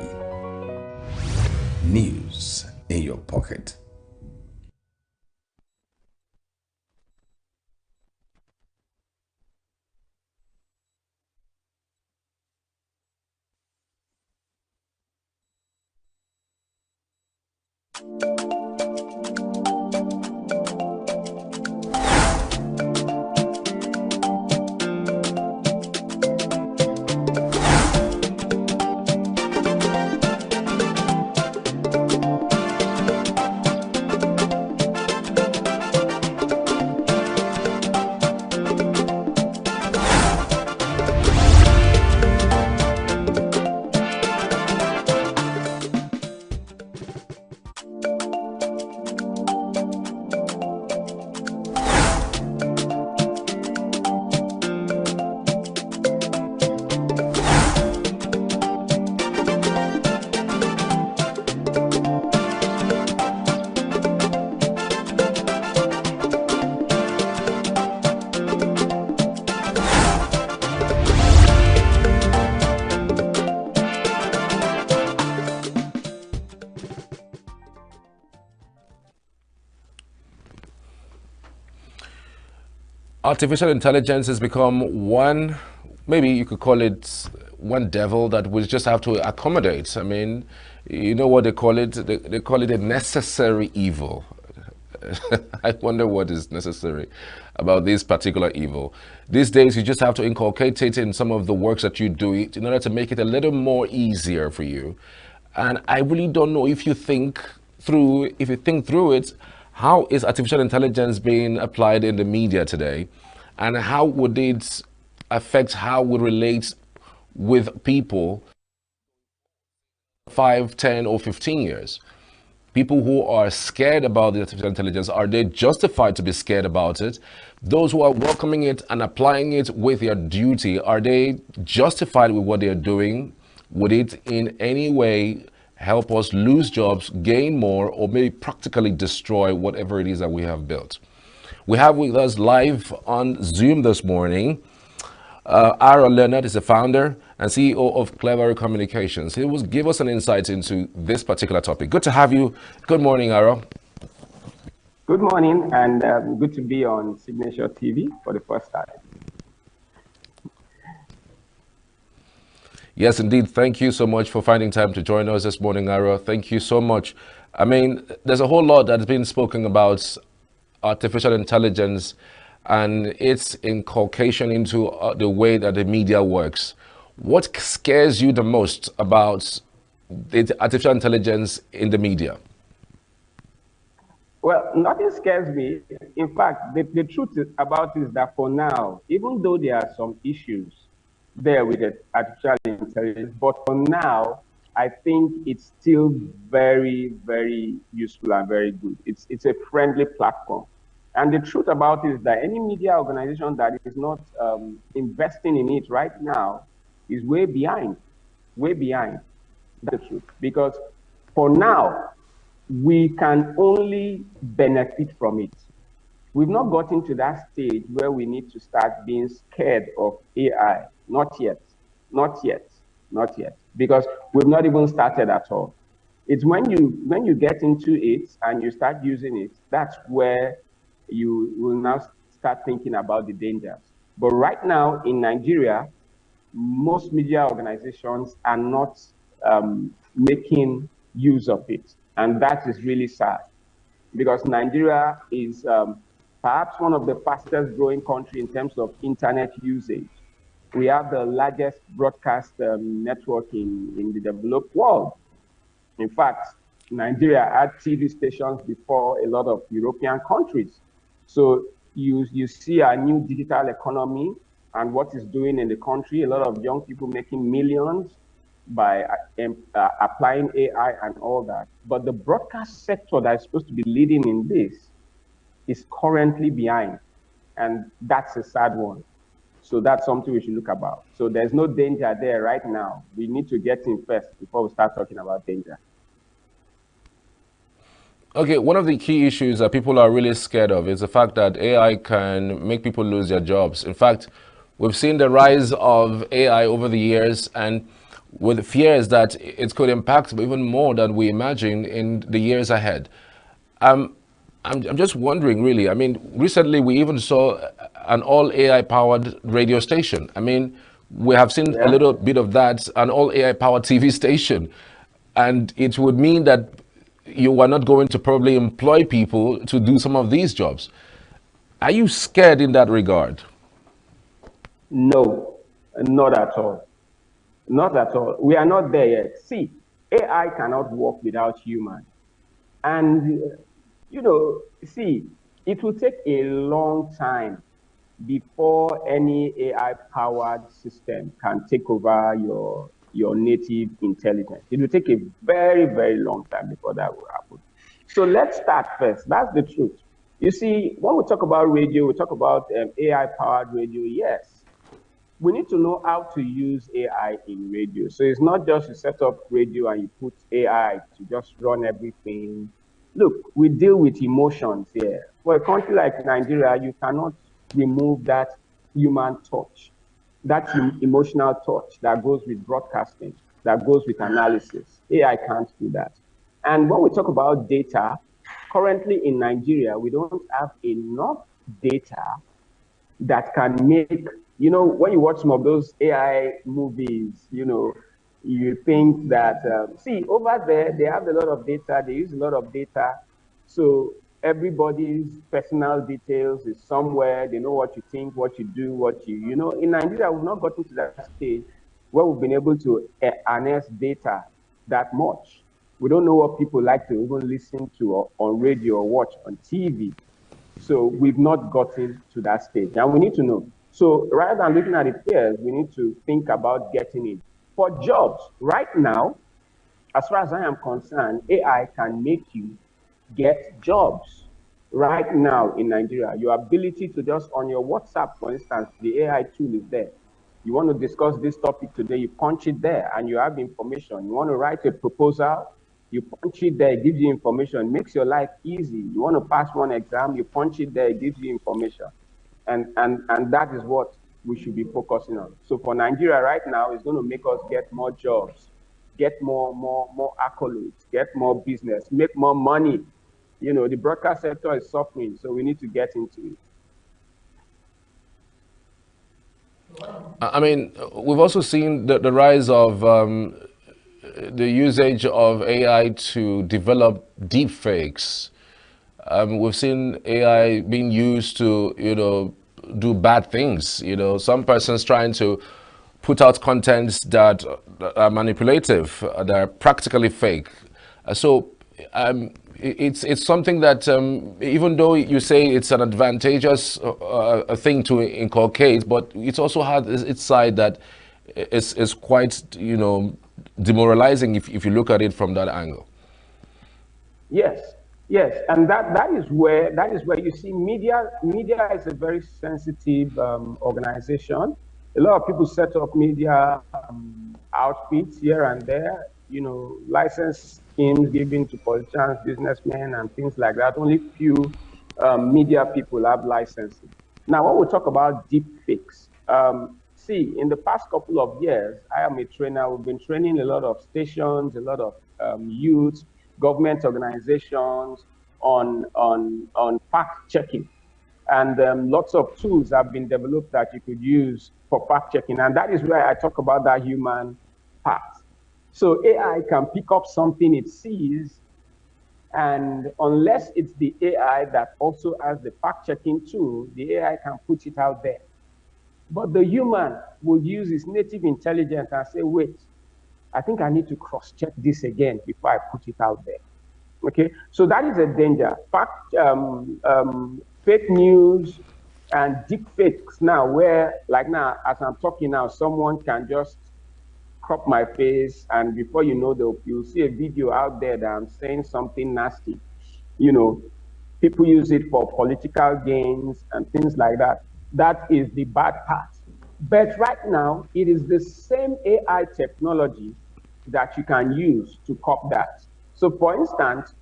E: News in your pocket.
B: Artificial intelligence has become one, maybe you could call it one devil that we just have to accommodate. I mean, you know what they call it? They call it a necessary evil. I wonder what is necessary about this particular evil. These days, you just have to inculcate it in some of the works that you do in order to make it a little more easier for you. And I really don't know if you think through it, how is artificial intelligence being applied in the media today? And how would it affect how we relate with people 5, 10, or 15 years? People who are scared about the artificial intelligence, are they justified to be scared about it? Those who are welcoming it and applying it with their duty, are they justified with what they're doing? Would it in any way help us lose jobs, gain more, or maybe practically destroy whatever it is that we have built? We have with us live on Zoom this morning, Aaron Leonard is the founder and CEO of Clever Communications. He will give us an insight into this particular topic. Good to have you. Good morning, Aaron.
F: Good morning, and good to be on Signature TV for the first time.
B: Yes, indeed. Thank you so much for finding time to join us this morning, Aaron. Thank you so much. I mean, there's a whole lot that's been spoken about artificial intelligence and its inculcation into the way that the media works. What scares you the most about the artificial intelligence in the media?
F: Well, nothing scares me. In fact, the truth about it is that for now, even though there are some issues there with the artificial intelligence, but for now, I think it's still very, very useful and very good. It's a friendly platform. And the truth about it is that any media organization that is not investing in it right now is way behind, way behind. That's the truth. Because for now, we can only benefit from it. We've not gotten to that stage where we need to start being scared of AI. Not yet, not yet, not yet. Because we've not even started at all. It's when you get into it and you start using it, that's where you will now start thinking about the dangers. But right now in Nigeria, most media organizations are not making use of it. And that is really sad, because Nigeria is perhaps one of the fastest growing countries in terms of internet usage. We have the largest broadcast network in the developed world. In fact, Nigeria had TV stations before a lot of European countries. So you see our new digital economy and what it's doing in the country, a lot of young people making millions. by applying AI and all that. But the broadcast sector that is supposed to be leading in this is currently behind. And that's a sad one. So that's something we should look about. So there's no danger there right now. We need to get in first before we start talking about danger.
B: Okay, one of the key issues that people are really scared of is the fact that AI can make people lose their jobs. In fact, we've seen the rise of AI over the years, and with fears that it could impact even more than we imagine in the years ahead. I'm just wondering, really. I mean, recently we even saw an all AI powered radio station. I mean, we have seen a little bit of that, an all AI powered TV station. And it would mean that you are not going to probably employ people to do some of these jobs. Are you scared in that regard?
F: No, not at all. Not at all. We are not there yet. See, AI cannot work without human. And, see, it will take a long time before any AI-powered system can take over your native intelligence. It will take a very, very long time before that will happen. So let's start first. That's the truth. You see, when we talk about radio, we talk about AI-powered radio, yes. We need to know how to use AI in radio. So it's not just you set up radio and you put AI to just run everything. Look, we deal with emotions here. For a country like Nigeria, you cannot remove that human touch, that emotional touch that goes with broadcasting, that goes with analysis. AI can't do that. And when we talk about data, currently in Nigeria, we don't have enough data that can make, when you watch some of those AI movies, you think that, see, over there, they have a lot of data, they use a lot of data. So everybody's personal details is somewhere, they know what you think, what you do, in Nigeria, we've not gotten to that stage where we've been able to harness data that much. We don't know what people like to even listen to on radio or watch on TV. So we've not gotten to that stage. And we need to know. So rather than looking at it first, we need to think about getting it. For jobs, right now, as far as I am concerned, AI can make you get jobs. Right now in Nigeria, your ability to just on your WhatsApp, for instance, the AI tool is there. You want to discuss this topic today, you punch it there and you have information. You want to write a proposal, you punch it there, it gives you information, makes your life easy. You want to pass one exam, you punch it there, it gives you information. And that is what we should be focusing on. So for Nigeria right now, it's going to make us get more jobs, get more accolades, get more business, make more money. The broadcast sector is suffering, so we need to get into it.
B: I mean, we've also seen the rise of the usage of AI to develop deep fakes. We've seen AI being used to, do bad things. Some persons trying to put out contents that are manipulative, that are practically fake. So it's something that even though you say it's an advantageous thing to inculcate, but it also has its side that is quite, demoralizing if you look at it from that angle.
F: Yes, and that is where you see media is a very sensitive organization. A lot of people set up media outfits here and there, license schemes given to politicians, businessmen, and things like that. Only few media people have licenses. Now, when we talk about deep fakes, see, in the past couple of years, I am a trainer. We've been training a lot of stations, a lot of youth, government organizations on fact checking. And lots of tools have been developed that you could use for fact checking. And that is where I talk about that human part. So AI can pick up something it sees, and unless it's the AI that also has the fact checking tool, the AI can put it out there. But the human will use his native intelligence and say, wait, I think I need to cross-check this again before I put it out there. Okay, so that is a danger. Fake news and deep fakes now, where like now, as I'm talking now, someone can just crop my face, and before you know, you'll see a video out there that I'm saying something nasty. You know, people use it for political gains and things like that. That is the bad part. But right now, it is the same AI technology that you can use to cop that. So for instance,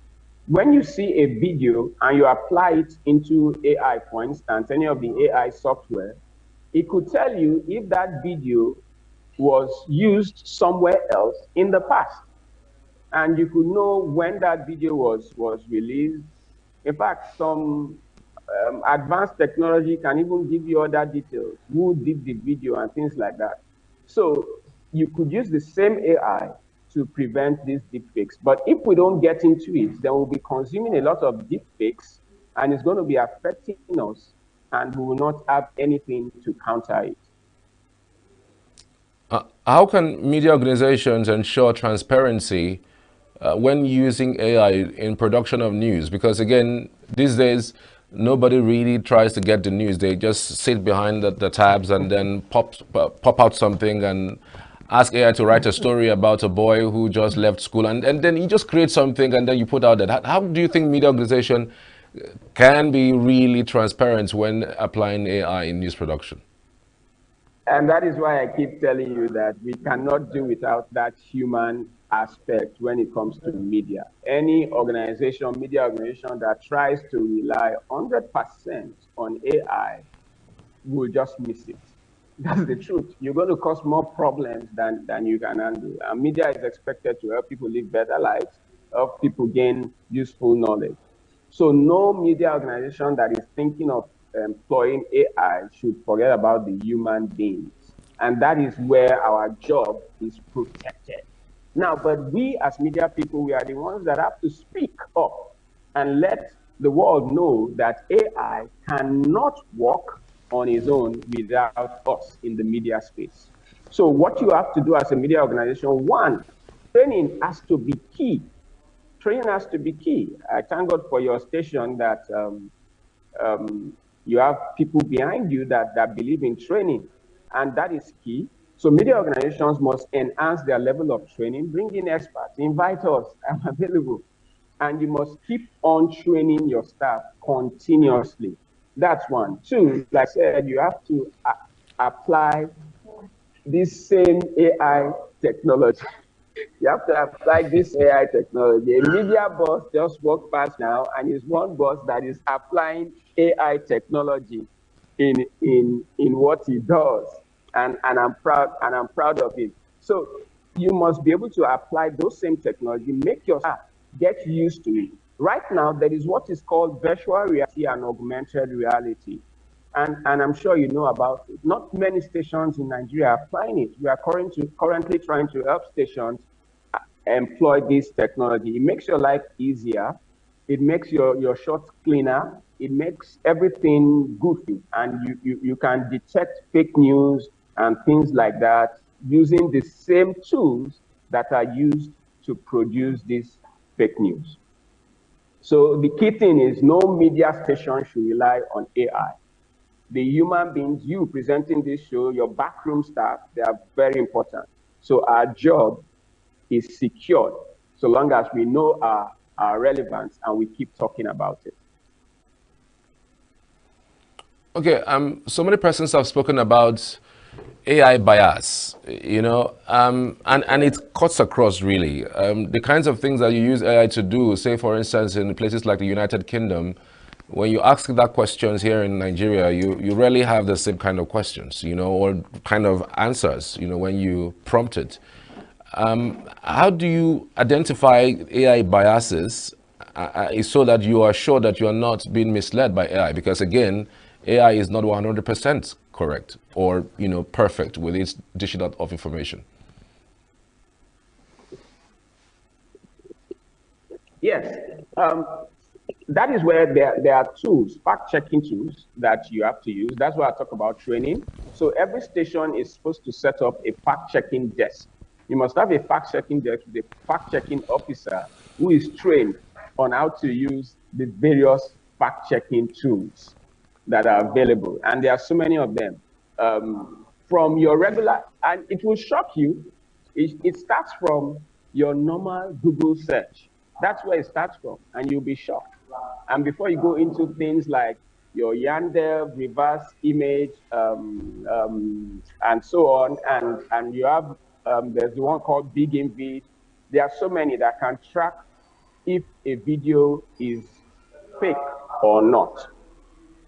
F: when you see a video and you apply it into AI, for instance, any of the AI software, it could tell you if that video was used somewhere else in the past. And you could know when that video was released. In fact, some advanced technology can even give you other details, who did the video and things like that. So you could use the same AI to prevent these deepfakes. But if we don't get into it, then we'll be consuming a lot of deepfakes, and it's going to be affecting us, and we will not have anything to counter it.
B: How can media organizations ensure transparency when using AI in production of news? Because again, these days, nobody really tries to get the news. They just sit behind the tabs and then pop out something and ask AI to write a story about a boy who just left school. And then you just create something and then you put out that. How do you think media organization can be really transparent when applying AI in news production?
F: And that is why I keep telling you that we cannot do without that human aspect when it comes to media. Any organization, media organization that tries to rely 100% on AI will just miss it. That's the truth. You're going to cause more problems than you can handle. And media is expected to help people live better lives, help people gain useful knowledge. So no media organization that is thinking of employing AI should forget about the human beings. And that is where our job is protected. Now, but we as media people, we are the ones that have to speak up and let the world know that AI cannot work on its own without us in the media space. So what you have to do as a media organization, one, training has to be key. Training has to be key. I thank God for your station that you have people behind you that believe in training, and that is key. So media organizations must enhance their level of training, bring in experts, invite us, I'm available. And you must keep on training your staff continuously. That's one. Two, like I said, you have to apply this same AI technology. You have to apply this AI technology. A media boss just walked past now, and is one boss that is applying AI technology in what he does, and I'm proud of it. So you must be able to apply those same technology, make your staff get used to it. Right now, there is what is called virtual reality and augmented reality. And I'm sure you know about it. Not many stations in Nigeria are applying it. We are currently trying to help stations employ this technology. It makes your life easier. It makes your shots cleaner. It makes everything goofy. And you can detect fake news and things like that using the same tools that are used to produce this fake news. So the key thing is no media station should rely on AI. The human beings, you presenting this show, your backroom staff, they are very important. So our job is secured so long as we know our relevance and we keep talking about it.
B: Okay, so many persons have spoken about AI bias, you know, and it cuts across really. The kinds of things that you use AI to do, say for instance, in places like the United Kingdom, when you ask that questions here in Nigeria, you rarely have the same kind of questions, you know, or kind of answers, you know, when you prompt it. How do you identify AI biases so that you are sure that you are not being misled by AI? Because again, AI is not 100% correct or, you know, perfect with its dishing out of information.
F: Yes, that is where there are tools, fact-checking tools that you have to use. That's why I talk about training. So every station is supposed to set up a fact-checking desk. You must have a fact-checking desk with a fact-checking officer who is trained on how to use the various fact-checking tools that are available. And there are so many of them. From your regular, and it will shock you, It starts from your normal Google search. That's where it starts from, and you'll be shocked. And before you go into things like your Yandel, reverse image, and so on, and you have there's the one called Big Invid. There are so many that can track if a video is fake or not.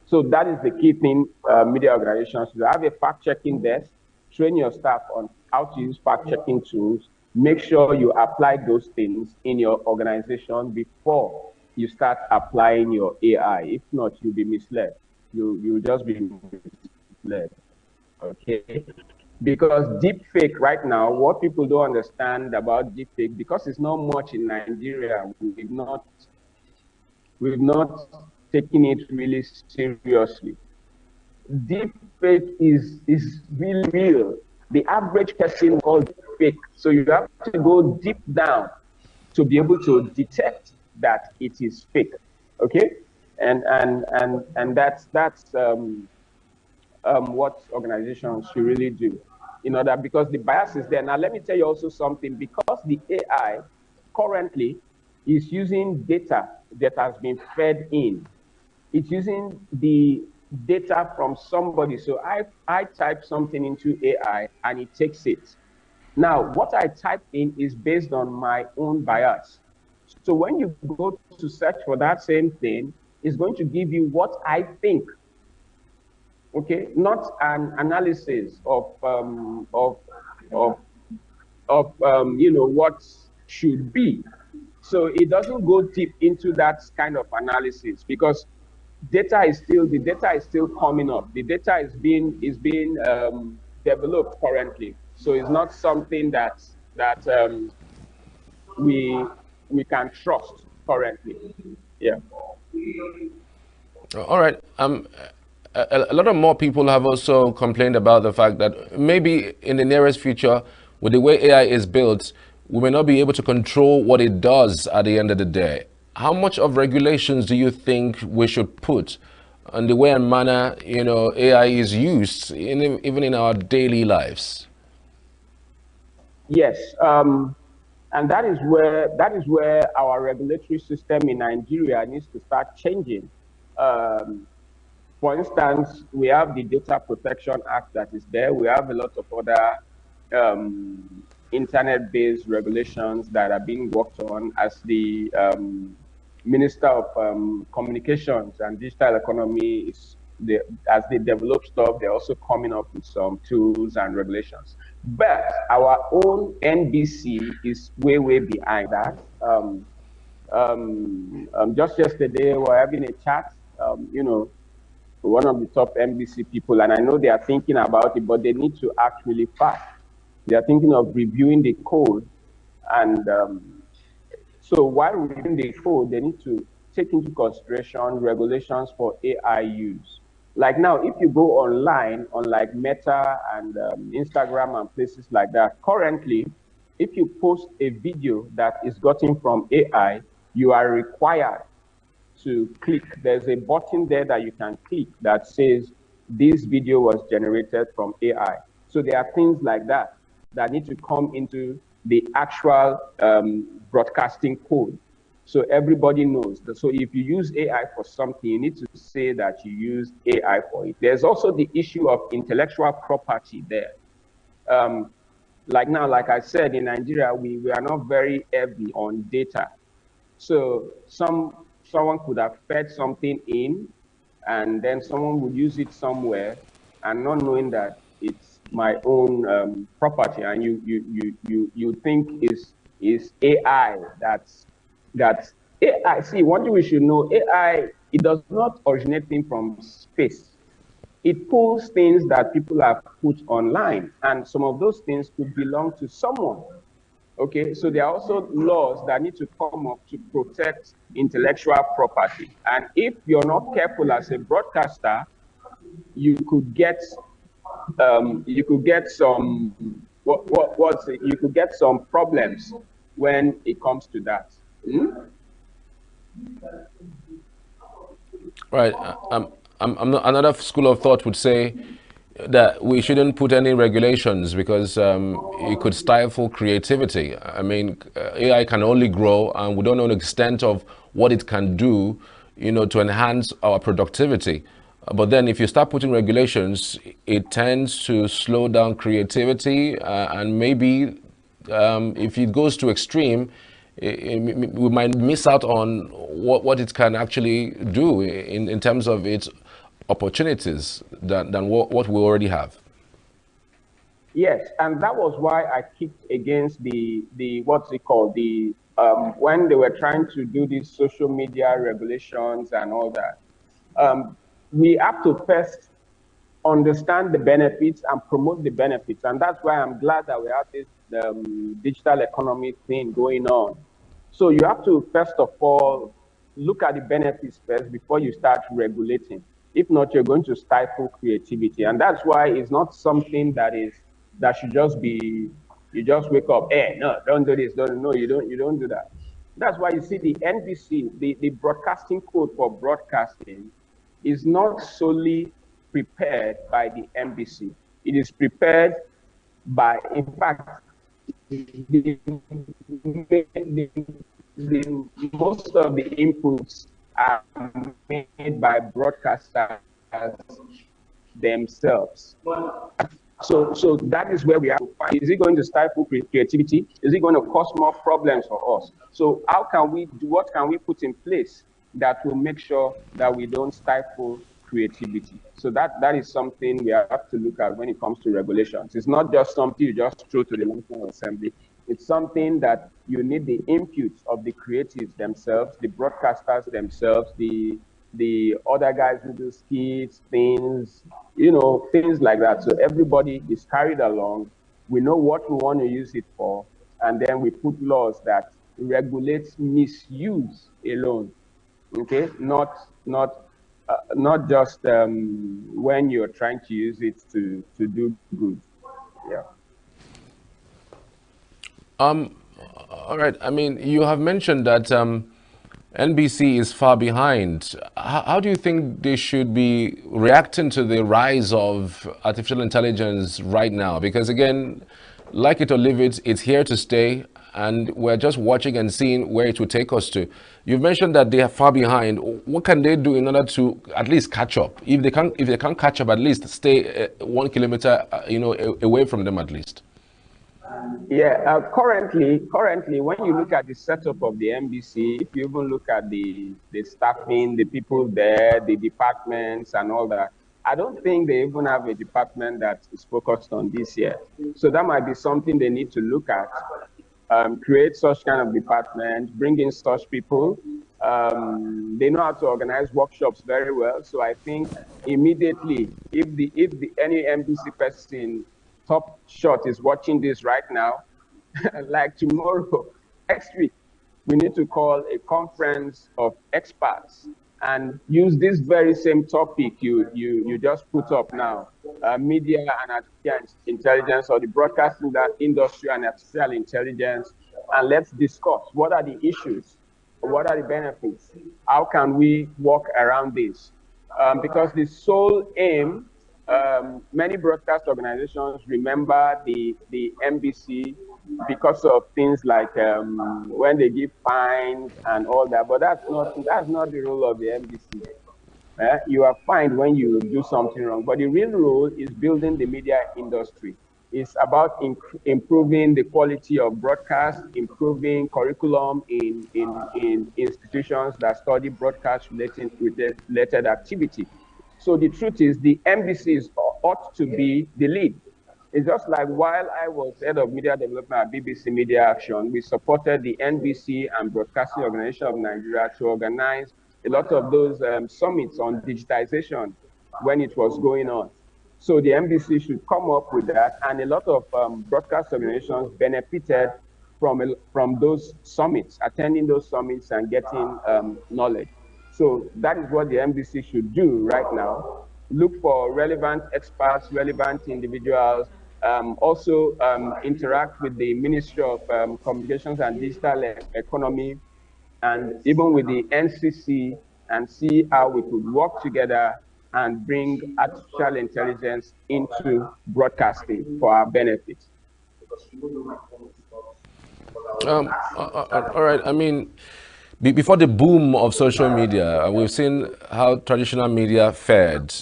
F: So that is the key thing media organizations do. Have a fact-checking desk, train your staff on how to use fact-checking tools, make sure you apply those things in your organization before you start applying your AI. If not, you'll be misled. You'll just be misled, okay? Because deep fake right now, what people don't understand about deep fake, because it's not much in Nigeria, we've not taken it really seriously. Deep fake is really real. The average person calls it fake. So you have to go deep down to be able to detect that it is fake. Okay? And that's what organizations should really do in order, because the bias is there. Now let me tell you also something, because the AI currently is using data that has been fed in. It's using the data from somebody. So I type something into AI and it takes it. Now, what I type in is based on my own bias. So when you go to search for that same thing, it's going to give you what I think. Okay, not an analysis of what should be. So it doesn't go deep into that kind of analysis, because the data is still coming up. The data is being developed currently. So it's not something that we can trust currently. Yeah.
B: All right. A lot of more people have also complained about the fact that maybe in the nearest future, with the way AI is built, we may not be able to control what it does at the end of the day. How much of regulations do you think we should put on the way and manner, AI is used, even in our daily lives?
F: Yes, and that is where our regulatory system in Nigeria needs to start changing. For instance, we have the Data Protection Act that is there. We have a lot of other internet-based regulations that are being worked on. As the Minister of Communications and Digital Economy as they develop stuff, they're also coming up with some tools and regulations. But our own NBC is way, way behind that. Just yesterday, we were having a chat, one of the top NBC people, and I know they are thinking about it, but they need to act really fast. They are thinking of reviewing the code, and so while reviewing the code, they need to take into consideration regulations for AI use. Like now, if you go online on like Meta and Instagram and places like that, currently, if you post a video that is gotten from AI, you are required to click. There's a button there that you can click that says this video was generated from AI. So there are things like that that need to come into the actual broadcasting code. So everybody knows that. So if you use AI for something, you need to say that you use AI for it. There's also the issue of intellectual property there. Like now, like I said, in Nigeria, we are not very heavy on data. So someone could have fed something in, and then someone would use it somewhere, and not knowing that it's my own property, and you think is AI that's AI. See, one thing we should know: AI, it does not originate from space. It pulls things that people have put online, and some of those things could belong to someone. Okay, so there are also laws that need to come up to protect intellectual property. And if you're not careful as a broadcaster, you could get some you could get some problems when it comes to that.
B: Right. Another school of thought would say, that we shouldn't put any regulations because it could stifle creativity. I mean, AI can only grow, and we don't know the extent of what it can do, to enhance our productivity. But then if you start putting regulations, it tends to slow down creativity, and maybe if it goes to extreme, we might miss out on what it can actually do in terms of its opportunities than what we already have.
F: Yes, and that was why I kicked against the what's it called, the when they were trying to do these social media regulations and all that. We have to first understand the benefits and promote the benefits, and that's why I'm glad that we have this digital economy thing going on. So you have to first of all look at the benefits first before you start regulating. If not, you're going to stifle creativity, and that's why it's not something that should just be, you just wake up, hey, no, don't do this, don't, no, you don't do that. That's why you see the NBC, the broadcasting code for broadcasting is not solely prepared by the NBC. It is prepared by, in fact, the, most of the inputs are made by broadcasters themselves. So that is where we are. Is it going to stifle creativity? Is it going to cause more problems for us? So how can we do, what can we put in place that will make sure that we don't stifle creativity? So that is something we have to look at when it comes to regulations. It's not just something you just throw to the National Assembly. It's something that you need the input of the creatives themselves, the broadcasters themselves, the other guys who do skits, things, things like that. So everybody is carried along. We know what we want to use it for, and then we put laws that regulate misuse alone. Okay, not just when you're trying to use it to do good. Yeah.
B: All right. I mean, you have mentioned that NBC is far behind. How do you think they should be reacting to the rise of artificial intelligence right now? Because again, like it or leave it, it's here to stay, and we're just watching and seeing where it will take us to. You've mentioned that they are far behind. What can they do in order to at least catch up? If they can't catch up, at least stay 1 kilometer, away from them at least.
F: Yeah, currently, when you look at the setup of the NBC, if you even look at the staffing, the people there, the departments and all that, I don't think they even have a department that is focused on this yet. So that might be something they need to look at. Create such kind of department, bring in such people. They know how to organize workshops very well. So I think immediately, if any NBC person top shot is watching this right now, like tomorrow, next week, we need to call a conference of experts and use this very same topic you just put up now, media and artificial intelligence, or the broadcasting industry and artificial intelligence, and let's discuss what are the issues, what are the benefits, how can we work around this, because the sole aim, many broadcast organizations remember the NBC because of things like when they give fines and all that, but that's not the role of the NBC. You are fined when you do something wrong, but the real role is building the media industry. It's about improving the quality of broadcast, improving curriculum in institutions that study broadcast related activity. So the truth is, the NBCs ought to be the lead. It's just like while I was head of media development at BBC Media Action, we supported the NBC and Broadcasting Organization of Nigeria to organize a lot of those summits on digitization when it was going on. So the NBC should come up with that, and a lot of broadcast organizations benefited from those summits, attending those summits and getting knowledge. So that is what the NBC should do right now. Look for relevant experts, relevant individuals, also interact with the Ministry of Communications and Digital Economy, and even with the NCC, and see how we could work together and bring artificial intelligence into broadcasting for our benefit.
B: All right. I mean, before the boom of social media, we've seen how traditional media fared.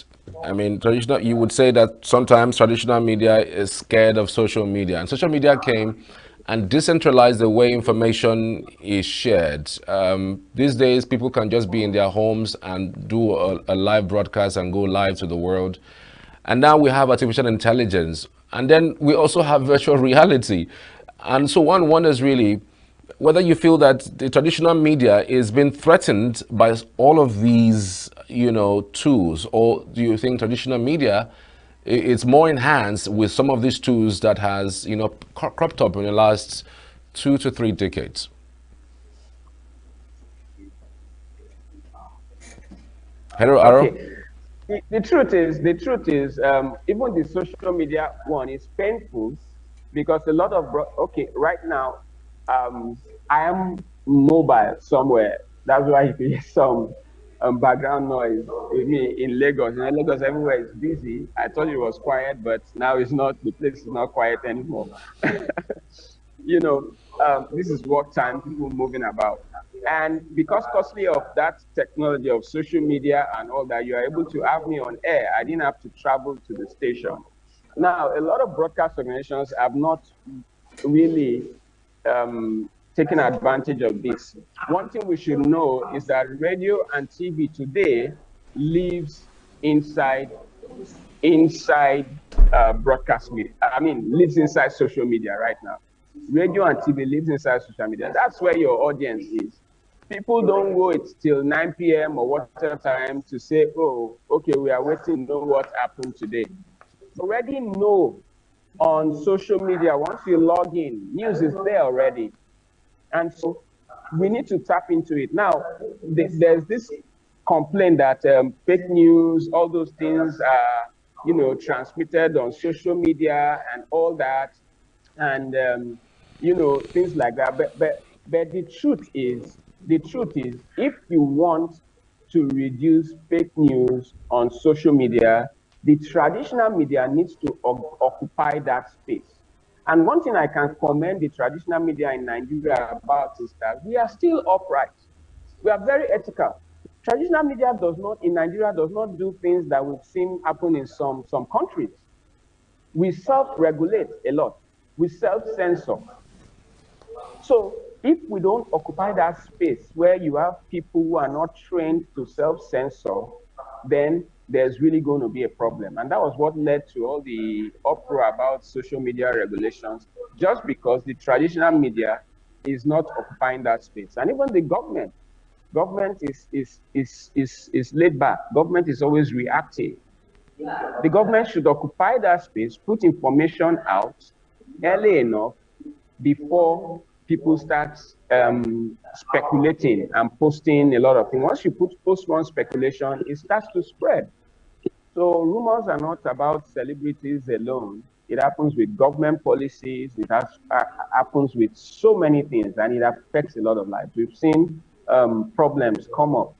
B: I mean, traditional. You would say that sometimes traditional media is scared of social media, and social media came and decentralized the way information is shared. These days, people can just be in their homes and do a live broadcast and go live to the world. And now we have artificial intelligence, and then we also have virtual reality. And so one wonders really whether you feel that the traditional media is being threatened by all of these, tools, or do you think traditional media is more enhanced with some of these tools that has, cropped up in the last 2 to 3 decades? Hello, Aro.
F: Okay. The truth is, even the social media one is painful because a lot of right now, I am mobile somewhere. That's why you hear some background noise with me in Lagos. In Lagos, everywhere is busy. I thought it was quiet, but now it's not. The place is not quiet anymore. This is work time. People moving about. And because costly of that technology of social media and all that, you are able to have me on air. I didn't have to travel to the station. Now, a lot of broadcast organizations have not really taken advantage of this. One thing we should know is that radio and TV today lives inside broadcast media. I mean, lives inside social media right now. Radio and TV lives inside social media. That's where your audience is. People don't wait till 9 p.m. or whatever time to say, oh, okay, we are waiting to know what happened today. You already know on social media, once you log in, news is there already. And so we need to tap into it. Now, there's this complaint that fake news, all those things are, transmitted on social media and all that. And, things like that. But the truth is, if you want to reduce fake news on social media, the traditional media needs to occupy that space. And one thing I can commend the traditional media in Nigeria about is that we are still upright. We are very ethical. Traditional media in Nigeria does not do things that we've seen happen in some countries. We self-regulate a lot. We self-censor. So if we don't occupy that space where you have people who are not trained to self-censor, then there's really going to be a problem. And that was what led to all the uproar about social media regulations, just because the traditional media is not occupying that space. And even the government is laid back. Government is always reactive. The government should occupy that space, put information out early enough before people start speculating and posting a lot of things. Once you post one speculation, it starts to spread. So rumors are not about celebrities alone. It happens with government policies. It happens with so many things, and it affects a lot of lives. We've seen problems come up,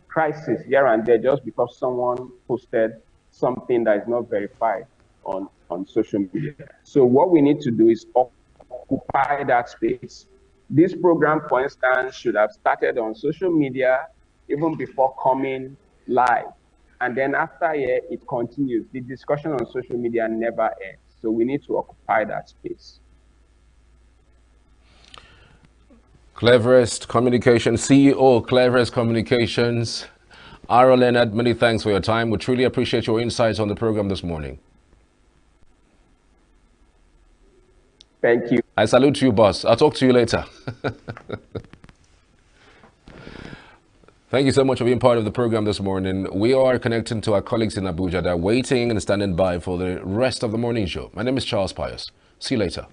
F: crisis here and there, just because someone posted something that is not verified on social media. So what we need to do is occupy that space. This program, for instance, should have started on social media even before coming live. And then after here, it continues. The discussion on social media never ends. So we need to occupy that space.
B: Cleverest Communications, CEO, Cleverest Communications, Aro Leonard, many thanks for your time. We truly appreciate your insights on the program this morning.
F: Thank you.
B: I salute you, boss. I'll talk to you later. Thank you so much for being part of the program this morning. We are connecting to our colleagues in Abuja. They're waiting and standing by for the rest of the morning show. My name is Charles Pius. See you later.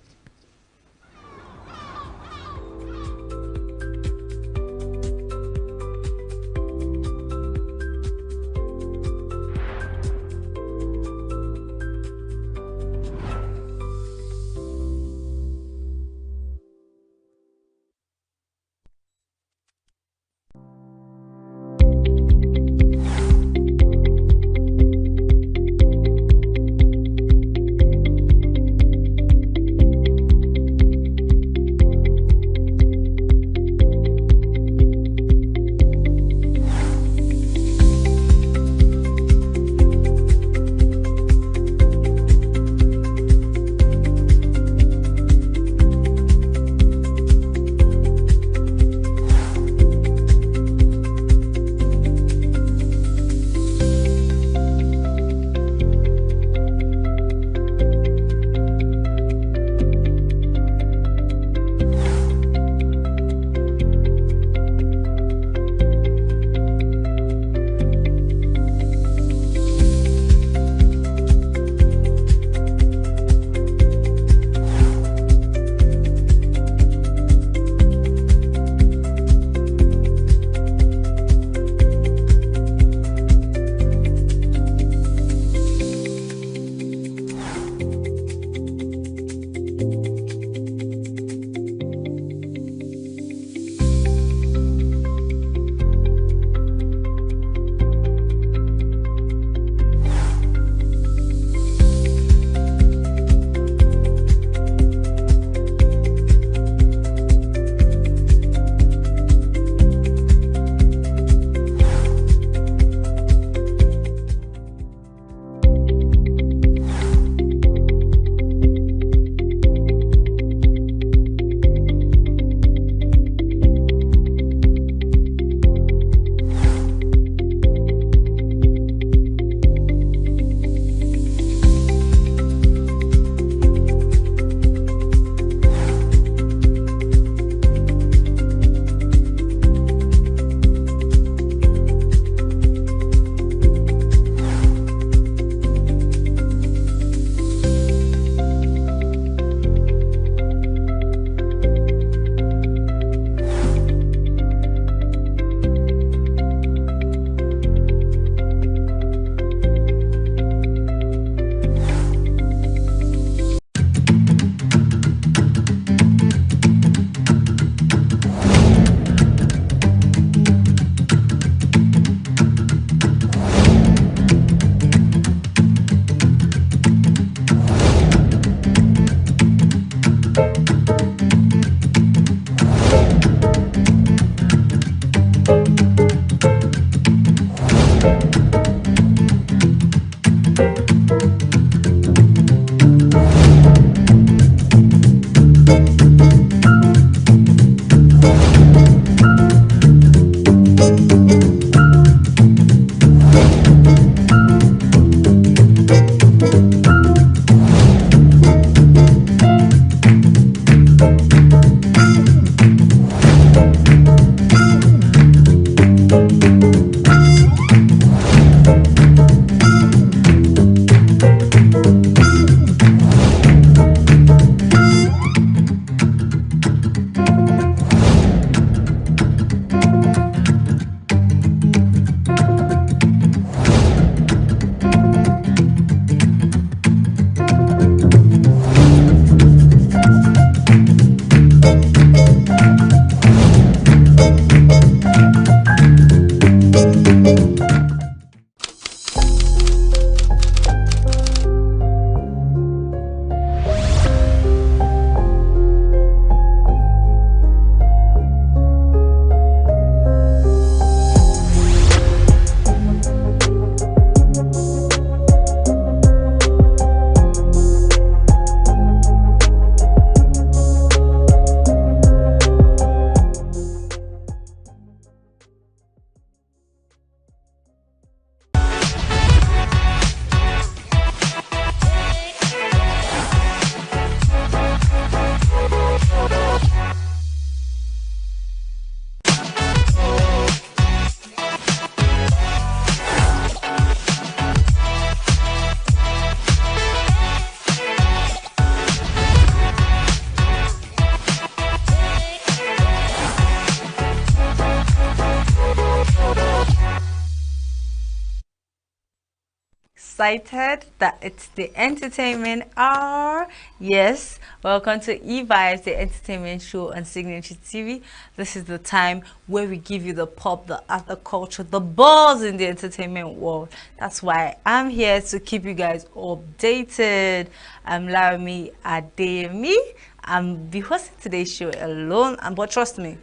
G: excited that it's the entertainment hour. Yes, welcome to E-Vibes, the entertainment show on Signature TV. This is the time where we give you the pop, the art, the culture, the buzz in the entertainment world. That's why I'm here to keep you guys updated. I'm Laramie Ademi. I'm be hosting today's show alone, but trust me,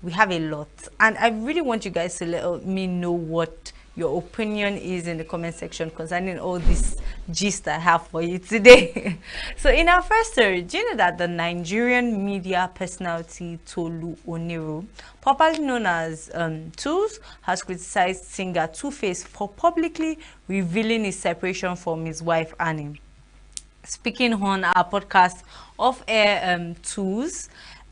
G: we have a lot, and I really want you guys to let me know what your opinion is in the comment section concerning all this gist I have for you today. So in our first story, do you know that the Nigerian media personality Tolu Oniru, popularly known as Tools, has criticized singer Two-Face for publicly revealing his separation from his wife Annie. Speaking on our podcast Off Air, Tools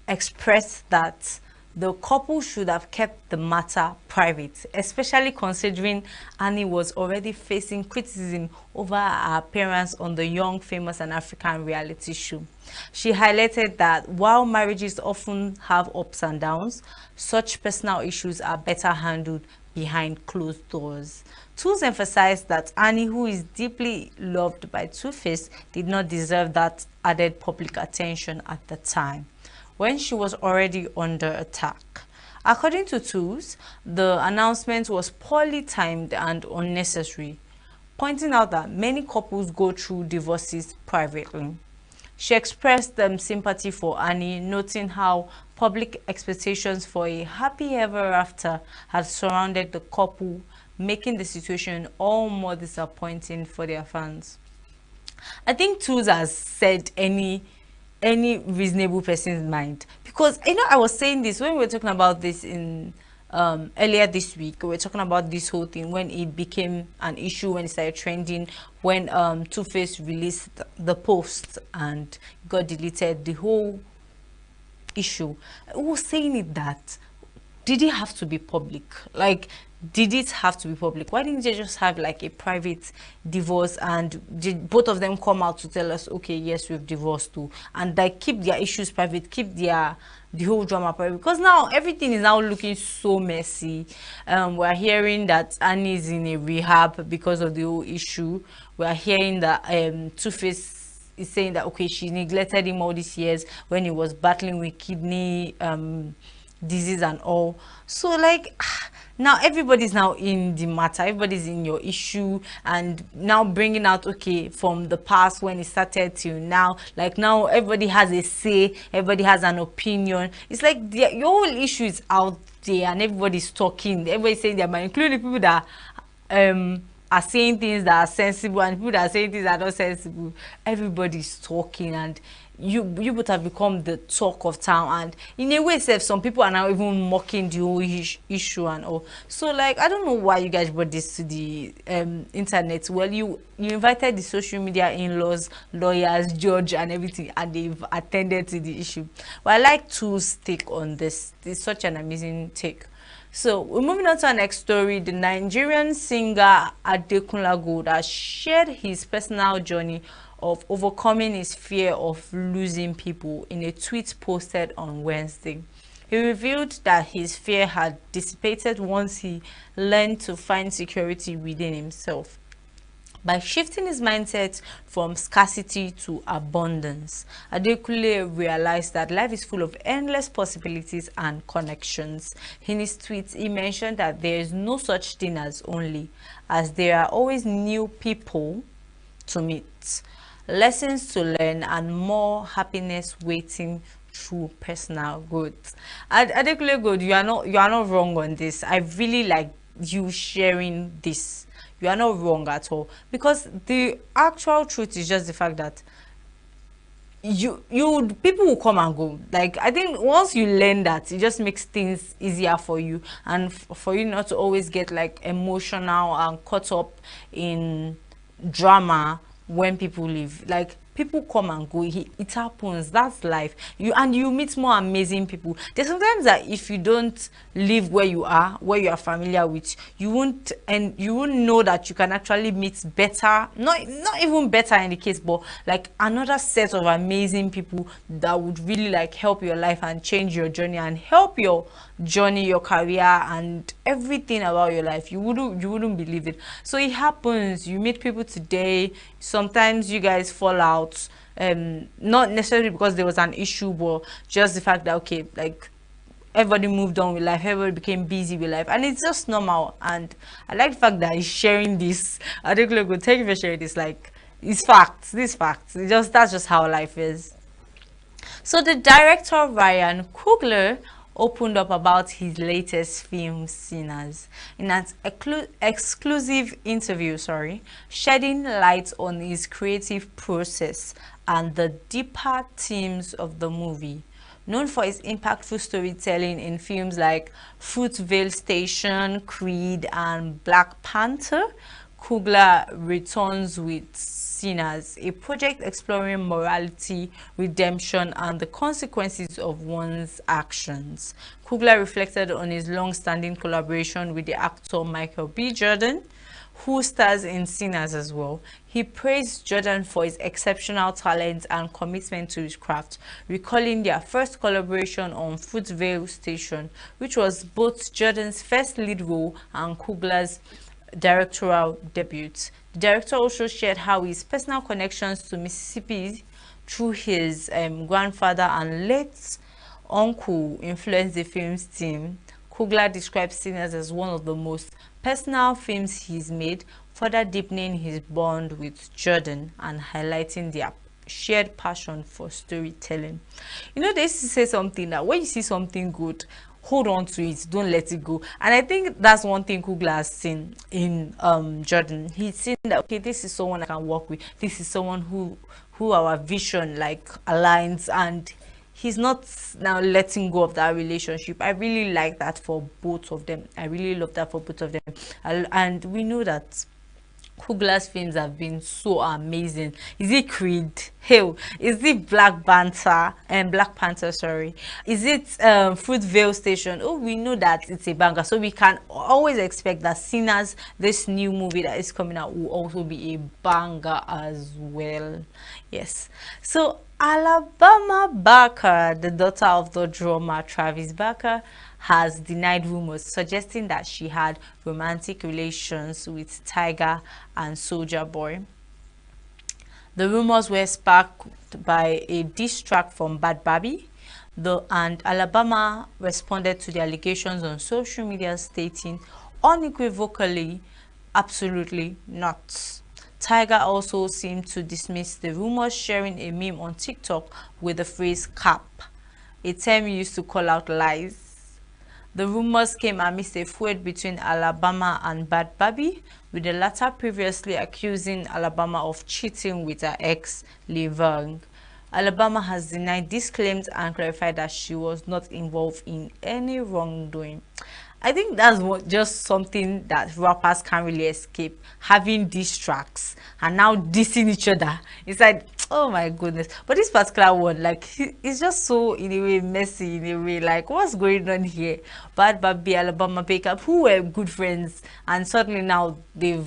G: expressed that the couple should have kept the matter private, especially considering Annie was already facing criticism over her appearance on the Young, Famous and African reality show. She highlighted that while marriages often have ups and downs, such personal issues are better handled behind closed doors. Tools emphasized that Annie, who is deeply loved by Two-Face, did not deserve that added public attention at the time, when she was already under attack. According to Tools, the announcement was poorly timed and unnecessary, pointing out that many couples go through divorces privately. She expressed sympathy for Annie, noting how public expectations for a happy ever after had surrounded the couple, making the situation all more disappointing for their fans. I think Tools has said any reasonable person's mind, because I was saying this when we were talking about this in earlier this week. We were talking about this whole thing when it became an issue, when it started trending, when Two-Face released the post and got deleted, the whole issue. I was saying it that, did it have to be public? Like, did it have to be public? Why didn't they just have like a private divorce, and did both of them come out to tell us, okay, yes, we've divorced too, and like keep their issues private, keep the whole drama private? Because now everything is now looking so messy. We're hearing that Annie is in a rehab because of the whole issue. We're hearing that Two-Face is saying that, okay, she neglected him all these years when he was battling with kidney disease and all. So like, now everybody's now in the matter, everybody's in your issue, and now bringing out, okay, from the past when it started till now, like now everybody has a say, everybody has an opinion. It's like your whole issue is out there and everybody's talking, everybody's saying their mind, including people that are saying things that are sensible and people that are saying things that are not sensible. Everybody's talking, and you would have become the talk of town, and in a way some people are now even mocking the whole issue and all. So like, I don't know why you guys brought this to the internet. Well, you invited the social media in-laws, lawyers, judge and everything, and they've attended to the issue. But I like Tools' take on this. It's such an amazing take. So we're moving on to our next story. The Nigerian singer Adekunle Gold has shared his personal journey of overcoming his fear of losing people in a tweet posted on Wednesday. He revealed that his fear had dissipated once he learned to find security within himself. By shifting his mindset from scarcity to abundance, Adekunle realized that life is full of endless possibilities and connections. In his tweets, he mentioned that there is no such thing as only, as there are always new people to meet, lessons to learn, and more happiness waiting through personal growth. Adekunle Gold, you are not wrong on this. I really like you sharing this. You are not wrong at all, because the actual truth is just the fact that people will come and go. Like, I think once you learn that, it just makes things easier for you, and for you not to always get like emotional and caught up in drama when people leave. Like, people come and go, it happens, that's life. You meet more amazing people. There's sometimes that if you don't live where you are familiar with, you won't know that you can actually meet better, not even better in the case, but like another set of amazing people that would really like help your life and change your journey and help your journey, your career and everything about your life. You wouldn't believe it. So it happens. You meet people today. Sometimes you guys fall out. Not necessarily because there was an issue, but just the fact that, okay, like, everybody moved on with life, everybody became busy with life, and it's just normal. And I like the fact that he's sharing this. I think, look, thank you for sharing this. Like, it's facts. These facts. That's just how life is. So the director Ryan Coogler opened up about his latest film, Sinners, in an exclusive interview, shedding light on his creative process and the deeper themes of the movie. Known for his impactful storytelling in films like Fruitvale Station, Creed, and Black Panther, Coogler returns with Sinners, a project exploring morality, redemption, and the consequences of one's actions. Coogler reflected on his long-standing collaboration with the actor Michael B. Jordan, who stars in Sinners as well. He praised Jordan for his exceptional talent and commitment to his craft, recalling their first collaboration on Fruitvale Station, which was both Jordan's first lead role and Coogler's directorial debut. The director also shared how his personal connections to Mississippi through his grandfather and late uncle influenced the film's theme. Coogler describes Sinners as one of the most personal films he's made, further deepening his bond with Jordan and highlighting their shared passion for storytelling. You know, they used to say something that when you see something good, hold on to it, don't let it go. And I think that's one thing Coogler has seen in Jordan. He's seen that, okay, this is someone I can work with, this is someone who our vision like aligns, and he's not now letting go of that relationship. I really like that for both of them. I really love that for both of them. And we know that Coogler's films have been so amazing. Is it Creed? Hell, is it Black Panther? Sorry. Is it Fruitvale Station? Oh, we know that it's a banger, so we can always expect that Sinners, this new movie that is coming out, will also be a banger as well. Yes. So Alabama Barker, the daughter of the drummer Travis Barker, has denied rumors suggesting that she had romantic relations with Tiger and Soulja Boy. The rumors were sparked by a diss track from Bad Baby, and Alabama responded to the allegations on social media stating unequivocally, absolutely not. Tiger also seemed to dismiss the rumors, sharing a meme on TikTok with the phrase "cap," a term used to call out lies. The rumors came amidst a feud between Alabama and Bad Baby, with the latter previously accusing Alabama of cheating with her ex, Levang. Alabama has denied these claims and clarified that she was not involved in any wrongdoing. I think that's just something that rappers can't really escape, having diss tracks and now dissing each other. It's like, oh my goodness. But this particular one, like, it's just so, in a way, messy, in a way, like, what's going on here? Bad Baby, Alabama Baker, who were good friends, and suddenly now they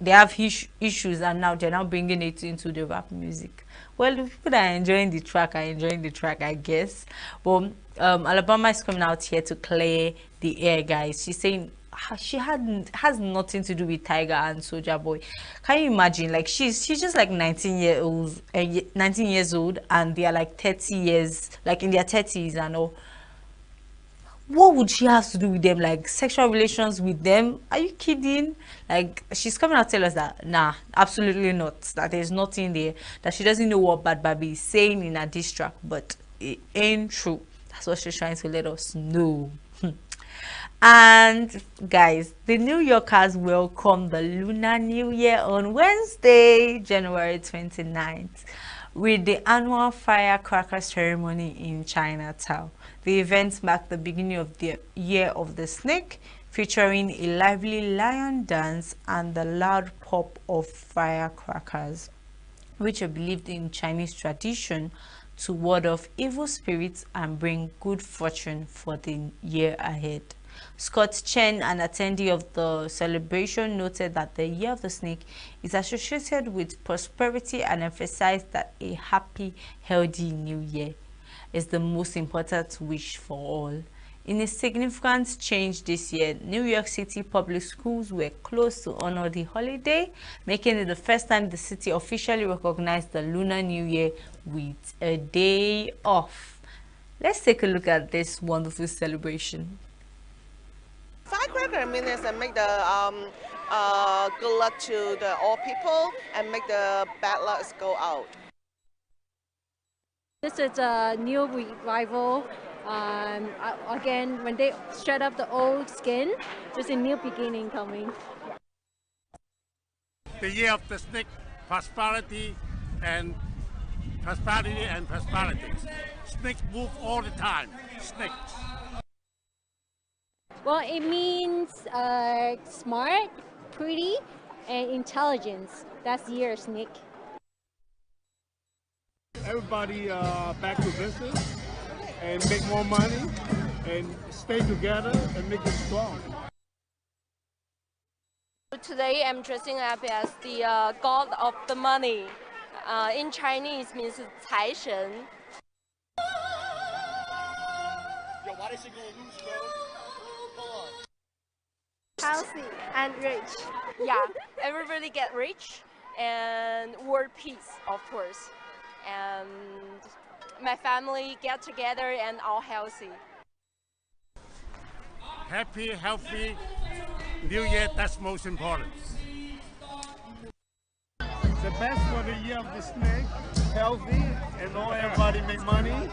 G: have issues, and now they're now bringing it into the rap music. Well, the people that are enjoying the track are enjoying the track, I guess. But Alabama is coming out here to clear the air, guys. She's saying she has nothing to do with Tiger and Soulja Boy. Can you imagine? Like, she's just like 19 years old, and they are like 30 years, like in their 30s and all. What would she have to do with them? Like, sexual relations with them? Are you kidding? Like, she's coming out to tell us that nah, absolutely not, that there's nothing there, that she doesn't know what Bad Baby is saying in a diss track, but it ain't true. That's what she's trying to let us know. And guys, the New Yorkers welcome the Lunar New Year on Wednesday, January 29th, with the annual firecracker ceremony in Chinatown. The event marked the beginning of the Year of the Snake, featuring a lively lion dance and the loud pop of firecrackers, which are believed in Chinese tradition to ward off evil spirits and bring good fortune for the year ahead. Scott Chen, an attendee of the celebration, noted that the Year of the Snake is associated with prosperity and emphasized that a happy, healthy new year is the most important wish for all. In a significant change this year, New York City public schools were closed to honor the holiday, making it the first time the city officially recognized the Lunar New Year with a day off. Let's take a look at this wonderful celebration.
H: Firecracker means make the good luck to all people and make the bad lucks go out.
I: This is a new revival. Again, when they shred up the old skin, there's a new beginning coming.
J: The year of the snake, prosperity and prosperity. Snakes move all the time. Snakes.
I: Well, it means smart, pretty, and intelligence. That's the year of snake.
J: Everybody back to business and make more money and stay together and make it strong.
K: Today I'm dressing up as the god of the money. In Chinese means 财神. Healthy and rich. Yeah, everybody get rich and world peace, of course. And my family get together and all healthy.
J: Happy, healthy New Year, that's most important. The best for the year of the snake, healthy, and all everybody make money.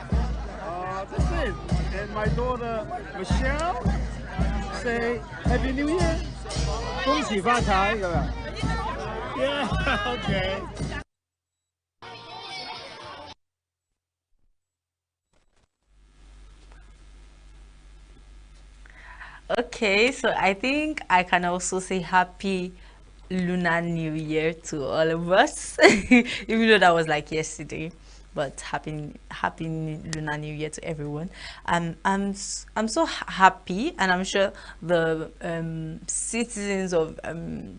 J: That's it. And my daughter Michelle say Happy New Year. 恭喜发财, yeah, okay.
G: Okay, so I think I can also say happy Lunar New Year to all of us, even though that was like yesterday. But happy Lunar New Year to everyone. I'm so happy, and I'm sure the citizens of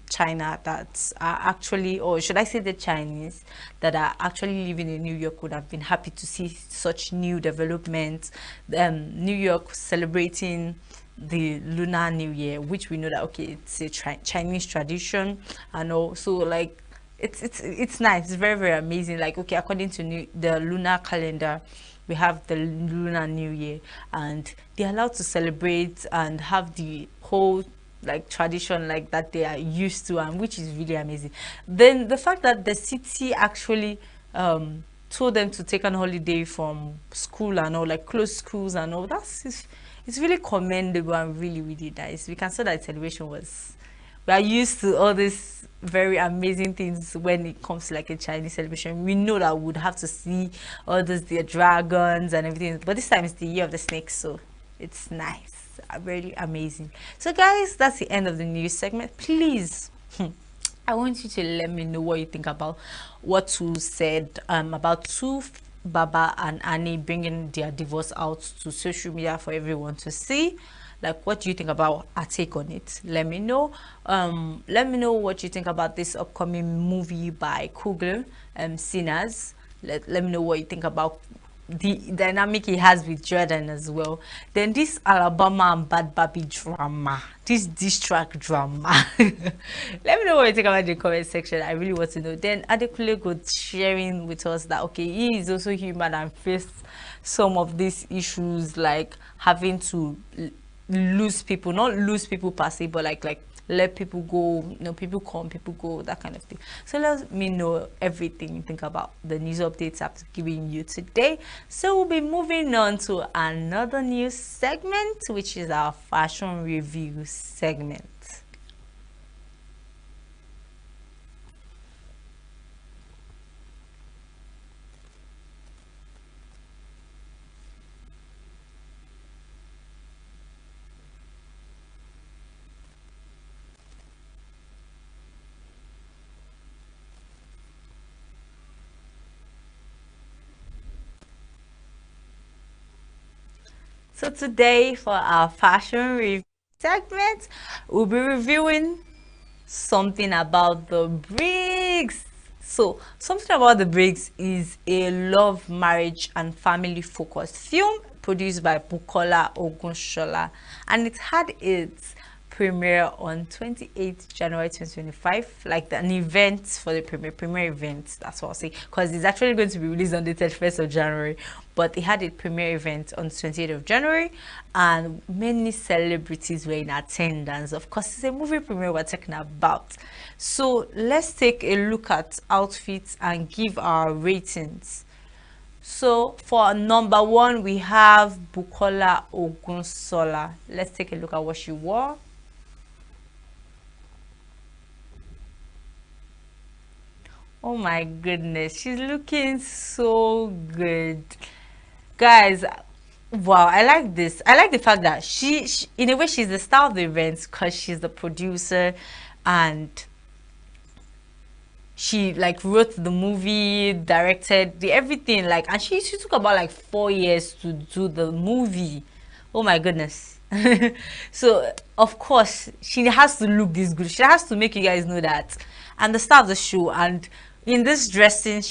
G: China that are actually, or should I say the Chinese that are actually living in New York would have been happy to see such new developments. New York celebrating the Lunar New Year, which we know that okay, it's a Chinese tradition, and also like it's nice. It's very, very amazing. Like okay, according to the lunar calendar, we have the Lunar New Year, and they're allowed to celebrate and have the whole like tradition like that they are used to, and which is really amazing. Then the fact that the city actually told them to take an holiday from school and all, like close schools and all, it's really commendable and really, really nice. We can say that celebration was, we are used to all these very amazing things when it comes to like a Chinese celebration. We know that we would have to see all those their dragons and everything, but this time it's the year of the snake, so it's nice, really amazing. So guys, that's the end of the news segment. Please I want you to let me know what you think about what Tu said about Tu, Baba and Annie bringing their divorce out to social media for everyone to see. Like, what do you think about our take on it? Let me know. Let me know what you think about this upcoming movie by Kugler, Sinners. Let me know what you think about the dynamic he has with Jordan as well. Then this Alabama and Bad Baby drama, this diss track drama. Let me know what you think about in the comment section. I really want to know. Then Adekunle got sharing with us that okay, he is also human and faced some of these issues, like having to lose people, not lose people per se, but like let people go, you know, people come, people go, that kind of thing. So let me know everything you think about the news updates I've given you today. So we'll be moving on to another news segment, which is our fashion review segment. So today for our fashion review segment, we'll be reviewing something about the BRICS. So something about the BRICS is a love, marriage and family focused film produced by Bukola Ogunshola, and it had its premiere on 28th January 2025, like an event for the premiere event, that's what I'll say, because it's actually going to be released on the 31st of January, but it had a premiere event on 28th of January, and many celebrities were in attendance. Of course, it's a movie premiere we're talking about, so let's take a look at outfits and give our ratings. So for number 1, we have Bukola Ogunsola. Let's take a look at what she wore. Oh my goodness, she's looking so good, guys. Wow, I like this. I like the fact that she in a way she's the star of the event because she's the producer, and she like wrote the movie, directed the everything, like, and she took about like 4 years to do the movie. Oh my goodness. So of course she has to look this good. She has to make you guys know that. And the star of the show, and in this dressing,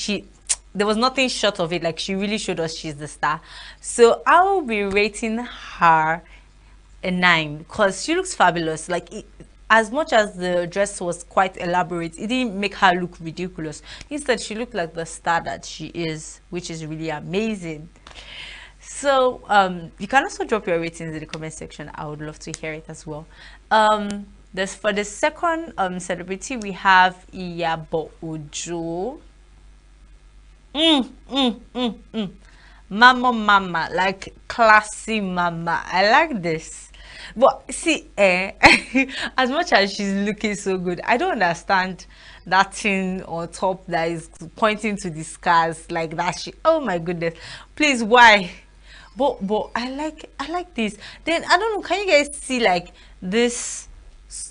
G: there was nothing short of it. Like, she really showed us she's the star. So I will be rating her a 9 because she looks fabulous. Like, as much as the dress was quite elaborate, it didn't make her look ridiculous. Instead, she looked like the star that she is, which is really amazing. So you can also drop your ratings in the comment section. I would love to hear it as well. For the second celebrity, we have Iyabo Ojo. Mama, like classy mama. I like this. But see, as much as she's looking so good, I don't understand that thing on top that is pointing to the scars like that. Oh my goodness, please, why? But I like this. Then I don't know, can you guys see like this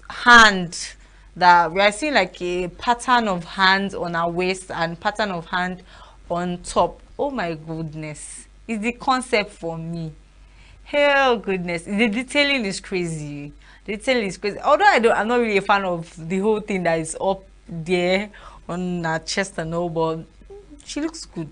G: hand that we are seeing, like a pattern of hand on our waist and pattern of hand on top? Oh my goodness, it's the concept for me. Hell goodness, the detailing is crazy. The detailing is crazy. Although I'm not really a fan of the whole thing that is up there on her chest and all, but she looks good,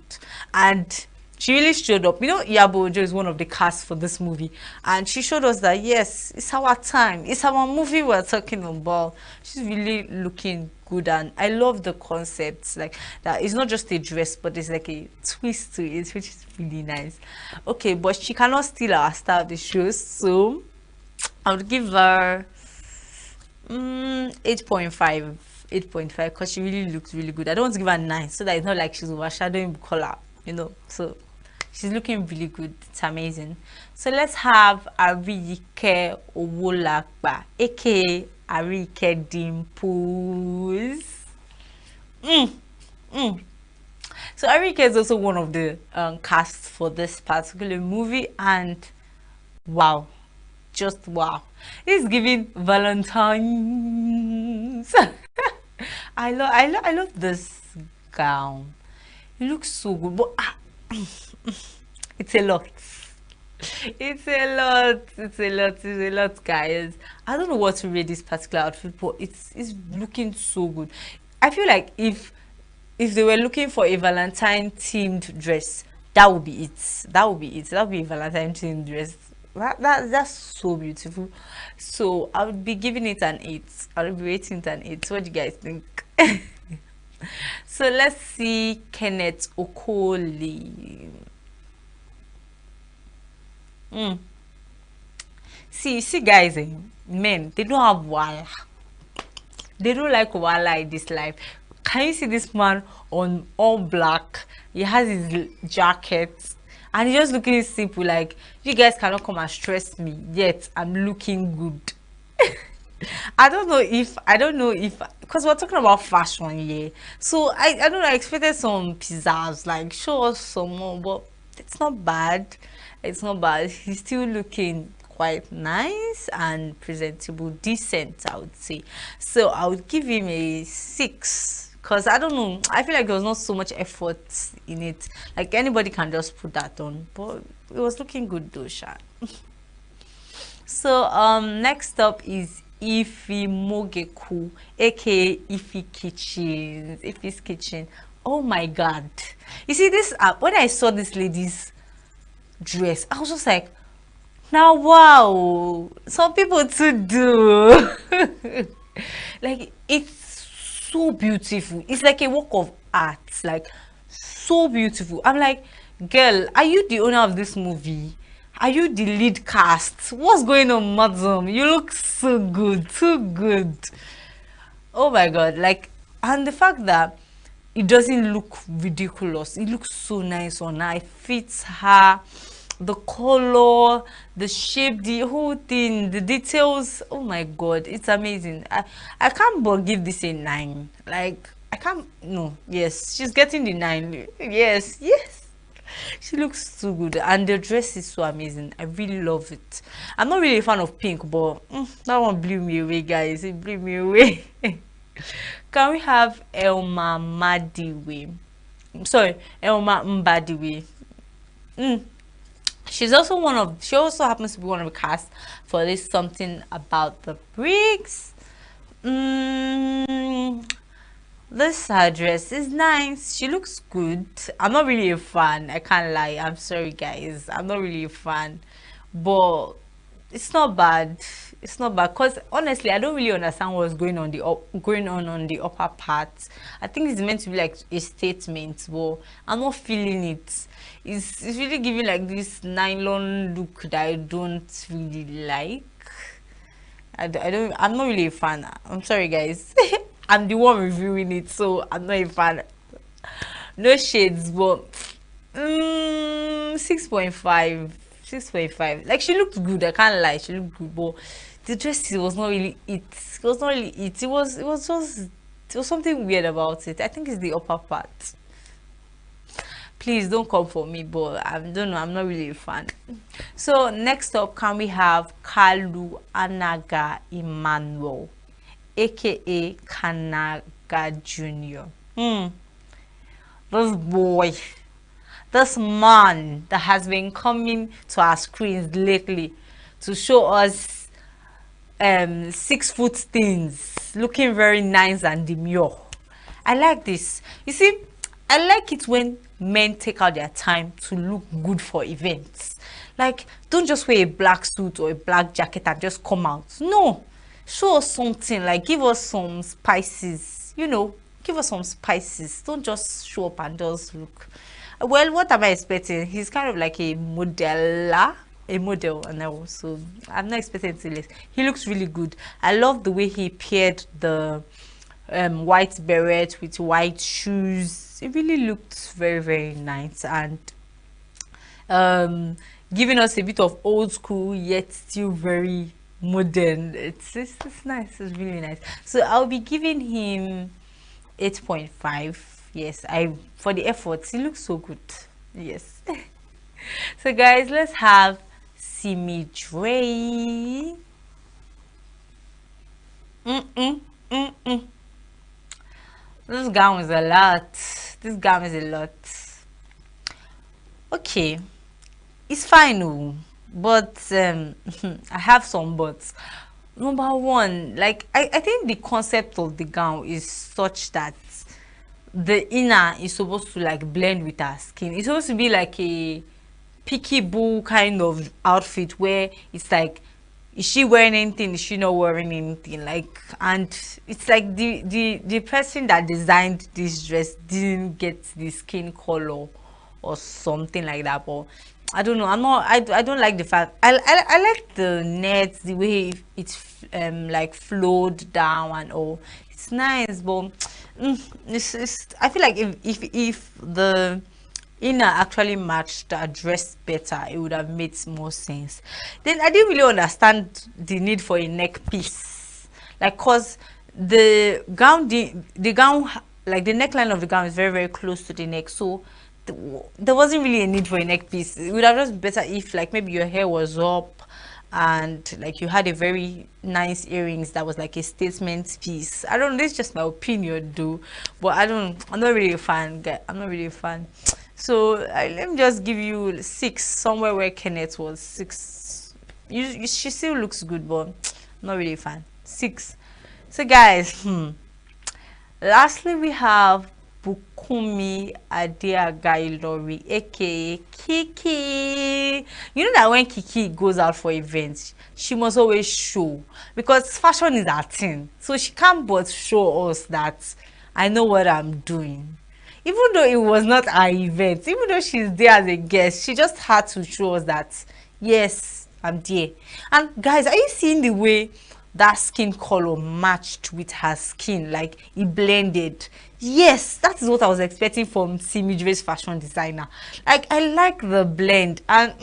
G: and she really showed up. You know, Iyabo Ojo is one of the cast for this movie, and she showed us that yes, it's our time, it's our movie we're talking about. She's really looking good, and I love the concepts, like that it's not just a dress, but there's like a twist to it, which is really nice. Okay, but she cannot steal our star of the show, so I would give her 8.5 because she really looks really good. I don't want to give her 9 so that it's not like she's overshadowing Bukola, you know. So she's looking really good. It's amazing. So let's have Arike Owolagba, aka Arike Dimples. So Arike is also one of the casts for this particular movie, and wow, just wow, it's giving Valentine's. I love this gown. It looks so good, but it's a lot. It's a lot, guys. I don't know what to rate this particular outfit, but it's looking so good. I feel like if they were looking for a Valentine themed dress, that would be it. That would be a Valentine themed dress. That's so beautiful. So I would be giving it an 8. I would be rating it an 8. What do you guys think? So let's see Kenneth Okoli. See guys, men, they don't have wala. They don't like wala in this life. Can you see this man on all black? He has his jacket and he's just looking simple, like you guys cannot come and stress me, yet I'm looking good. I don't know if because we're talking about fashion here, so I don't know, I expected some pizzazz, like show us some more, but it's not bad. He's still looking quite nice and presentable, decent, I would say. So I would give him a 6 because I don't know, I feel like there was not so much effort in it, like anybody can just put that on, but it was looking good though, Sha. So next up is Ifi Mogeku, aka Ifi's Kitchen. Oh my god, you see this when I saw this lady's dress. I was just like, now wow, some people to do. Like, it's so beautiful. It's like a work of art, like so beautiful. I'm like, girl, are you the owner of this movie? Are you the lead cast? What's going on, madam? You look so good, too good. Oh my god, like, and the fact that it doesn't look ridiculous, it looks so nice on her. It fits her, the color, the shape, the whole thing, the details. Oh my god, it's amazing. I can't but give this a 9. Like, I can't. No, yes, she's getting the 9. Yes, yes, she looks so good, and the dress is so amazing. I really love it. I'm not really a fan of pink, but that one blew me away, guys. It blew me away. Can we have Elma Madiwe? Sorry, Elma Mbadiwe. She also happens to be one of the cast for this Something About the Bricks. This dress is nice. She looks good. I'm not really a fan. I can't lie. I'm sorry, guys. I'm not really a fan, but it's not bad. It's not bad, because honestly, I don't really understand what's going on the upper part. I think it's meant to be like a statement, but I'm not feeling it. It's really giving like this nylon look that I don't really like. I'm not really a fan. I'm sorry, guys. I'm the one reviewing it, so I'm not a fan. No shades, but 6.5. 6.5. Like, she looked good. I can't lie. She looked good, but the dress was not really it. It was not really it. It was something weird about it. I think it's the upper part. Please don't come for me, but I don't know. I'm not really a fan. So next up, can we have Kalu Anaga Emmanuel, aka Kanaga Junior? This boy, this man that has been coming to our screens lately to show us 6-foot things, looking very nice and demure. I like this. You see, I like it when men take out their time to look good for events. Like, don't just wear a black suit or a black jacket and just come out. No, show us something. Like, give us some spices, give us some spices. Don't just show up and just look. Well, what am I expecting? He's kind of like a model, and also I'm not expecting to less. He looks really good. I love the way he paired the white beret with white shoes. It really looked very, very nice, and giving us a bit of old school yet still very modern. It's nice. It's really nice. So I'll be giving him 8.5. Yes, for the efforts. He looks so good. Yes. So guys, let's have Simi Dre. This gown is a lot. This gown is a lot. Okay, it's fine, oh, but I have some buts. Number one, like, I think the concept of the gown is such that the inner is supposed to like blend with her skin. It's supposed to be like a peekaboo kind of outfit where it's like, is she wearing anything, is she not wearing anything, like, and it's like the person that designed this dress didn't get the skin color or something like that. But I don't know, I don't like the fact. I like the net, the way it's like flowed down and all. It's nice, but I feel like if the inner actually matched the dress better, it would have made more sense. Then I didn't really understand the need for a neck piece, like, cause the gown, like the neckline of the gown is very, very close to the neck, so there wasn't really a need for a neck piece. It would have just been better if, like, maybe your hair was up and like you had a very nice earrings that was like a statement piece. I don't know, this is just my opinion though, but I'm not really a fan, guy. I'm not really a fan. So let me just give you 6, somewhere where Kenneth was 6. She still looks good, but I'm not really a fan. 6. So guys, lastly we have Bukumi Adeagailori, aka Kiki. You know that when Kiki goes out for events, she must always show, because fashion is her thing. So she can't but show us that I know what I'm doing. Even though it was not our event, even though she's there as a guest, she just had to show us that yes, I'm there. And guys, are you seeing the way that skin color matched with her skin? Like it blended. Yes, that is what I was expecting from Simidre's fashion designer. Like I like the blend, and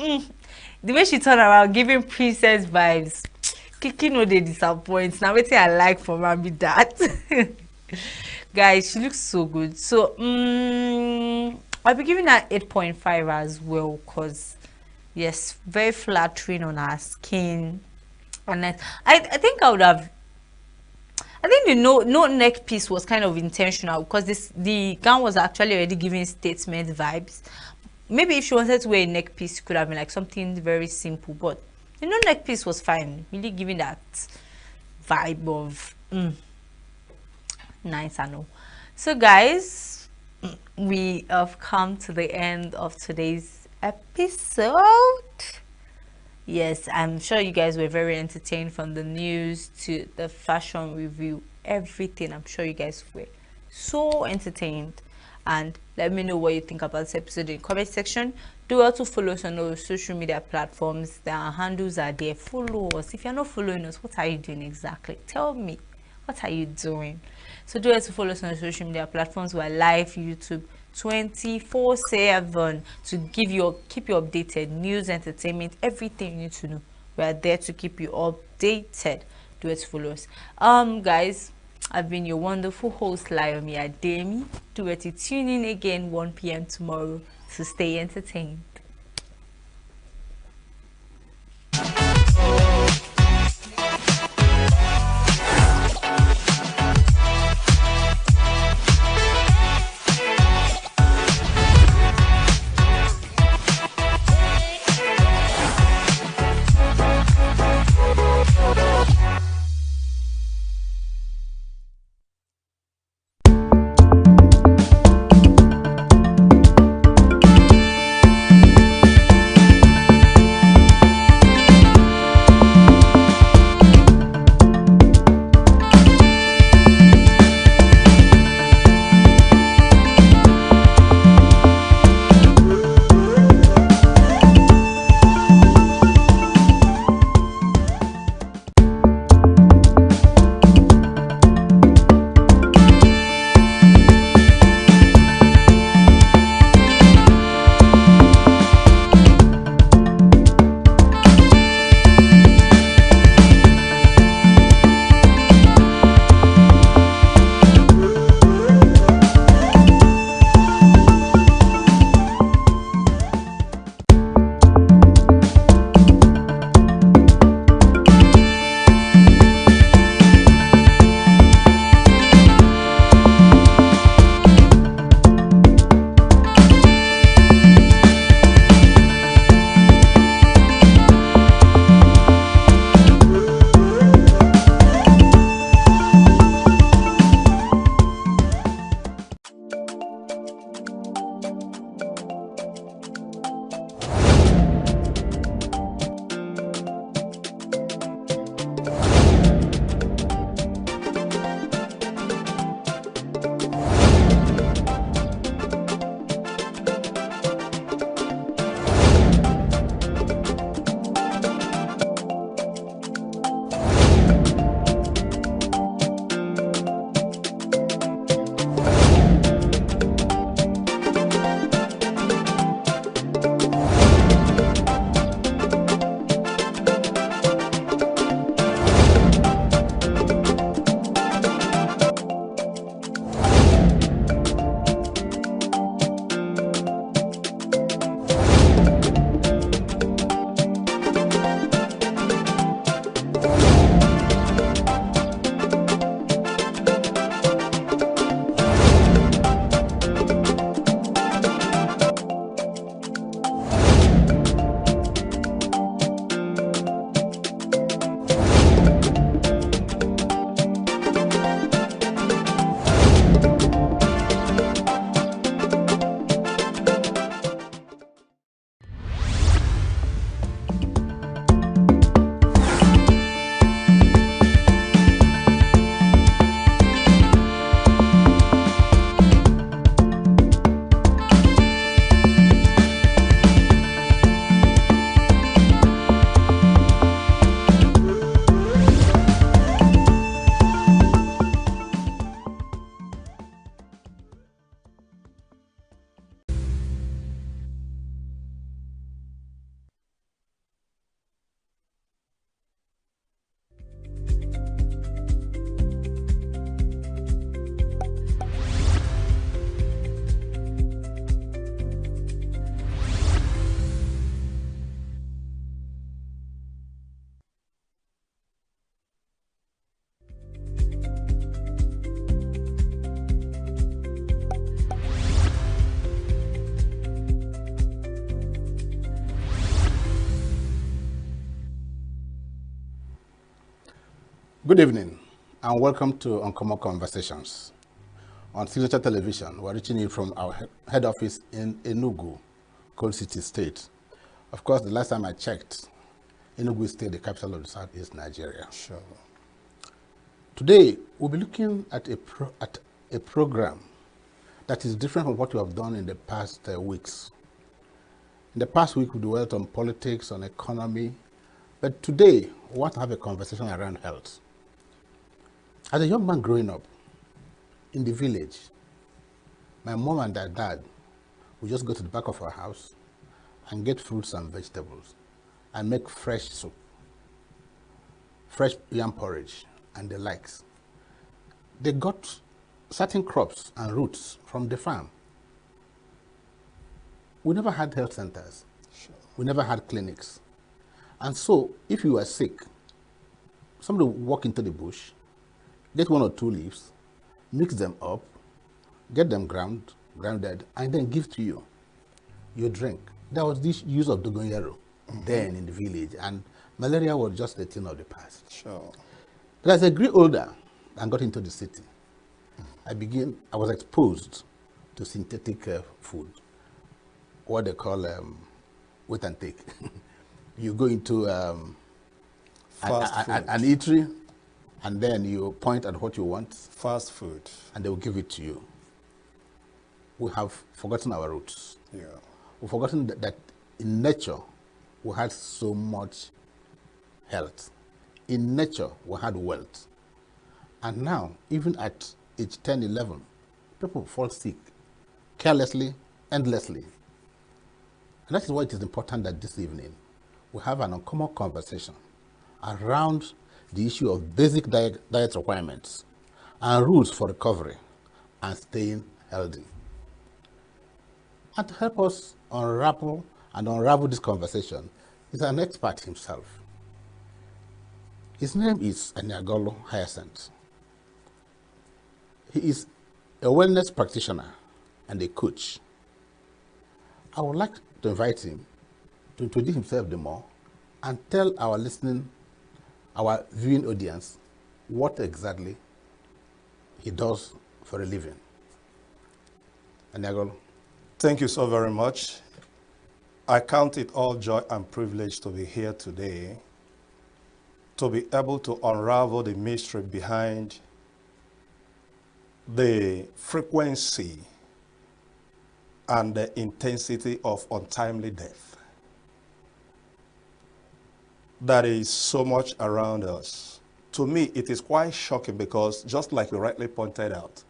G: the way she turned around giving princess vibes. Kiki no dey disappoint. Now wetin I like from her be that. Guys, she looks so good. So I'll be giving her 8.5 as well, because yes, very flattering on her skin. And I think I would have, I think the no neck piece was kind of intentional, because the gown was actually already giving statement vibes. Maybe if she wanted to wear a neck piece, it could have been like something very simple, but the no neck piece was fine, really giving that vibe of nice. I know. So guys, we have come to the end of today's episode. Yes, I'm sure you guys were very entertained, from the news to the fashion review, everything. I'm sure you guys were so entertained. And let me know what you think about this episode in the comment section. Do also follow us on our social media platforms. Our handles are there. Follow us. If you're not following us, what are you doing exactly? Tell me. What are you doing? So do also follow us on social media platforms. We're live YouTube 24/7 to keep you updated, news, entertainment, everything you need to know. We are there to keep you updated. Do it to follow us. Guys, I've been your wonderful host, Layomi Ademi. Do it to tune in again 1 p.m. tomorrow to stay entertained.
L: Good evening and welcome to Uncommon Conversations. On Signature Television, we're reaching you from our head office in ENUGU, Coal City State. Of course, the last time I checked, ENUGU is still the capital of the Southeast Nigeria.
E: Sure.
L: Today, we'll be looking at a program that is different from what we have done in the past weeks. In the past week, we dwelt on politics, on economy, but today, we want to have a conversation around health. As a young man growing up in the village, my mom and my dad would just go to the back of our house and get fruits and vegetables and make fresh soup, fresh yam porridge, and the likes. They got certain crops and roots from the farm. We never had health centers.
E: Sure.
L: We never had clinics. And so, if you were sick, somebody would walk into the bush, get 1 or 2 leaves, mix them up, get them grounded, and then give to you. You drink. There was this use of dogonyaro then in the village, and malaria was just a thing of the past.
E: Sure.
L: But as I grew older and got into the city, I was exposed to synthetic food, what they call wait and take. You go into an eatery, and then you point at what you want.
E: Fast food.
L: And they will give it to you. We have forgotten our roots.
E: Yeah.
L: We've forgotten that in nature, we had so much health. In nature, we had wealth. And now, even at age 10, 11, people fall sick carelessly, endlessly. And that is why it is important that this evening, we have an uncommon conversation around the issue of basic diet requirements and rules for recovery and staying healthy. And to help us unravel this conversation is an expert himself. His name is Eniagolo Hyacinth. He is a wellness practitioner and a coach. I would like to invite him to introduce himself the more and tell our viewing audience what exactly he does for a living. Eniagolo.
E: Thank you so very much. I count it all joy and privilege to be here today, to be able to unravel the mystery behind the frequency and the intensity of untimely death. That is so much around us. To me, it is quite shocking because, just like you rightly pointed out,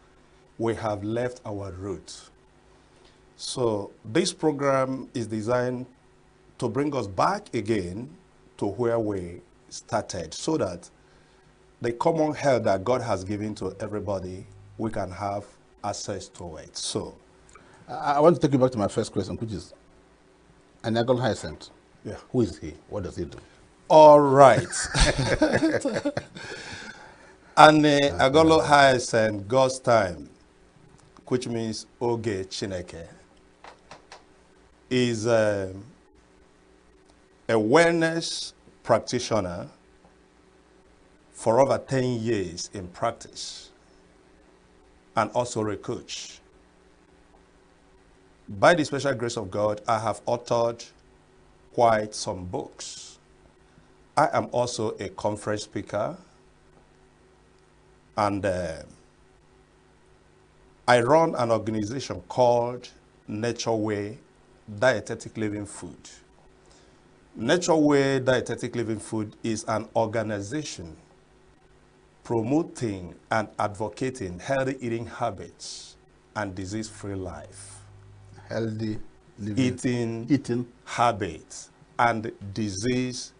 E: we have left our roots. So this program is designed to bring us back again to where we started, so that the common health that God has given to everybody, we can have access to it. So
L: I want to take you back to my first question, which is Eniagolo Hyacinth.
E: Yeah.
L: Who is he? What does he do?
E: All right. Eniagolo Hyacinth, God's time, which means Oge Chineke, is a wellness practitioner for over 10 years in practice, and also a coach. By the special grace of God, I have authored quite some books. I am also a conference speaker, and I run an organization called Nature Way Dietetic Living Food. Nature Way Dietetic Living Food is an organization promoting and advocating healthy eating habits and disease-free life.
L: Healthy living.
E: Eating habits and disease-free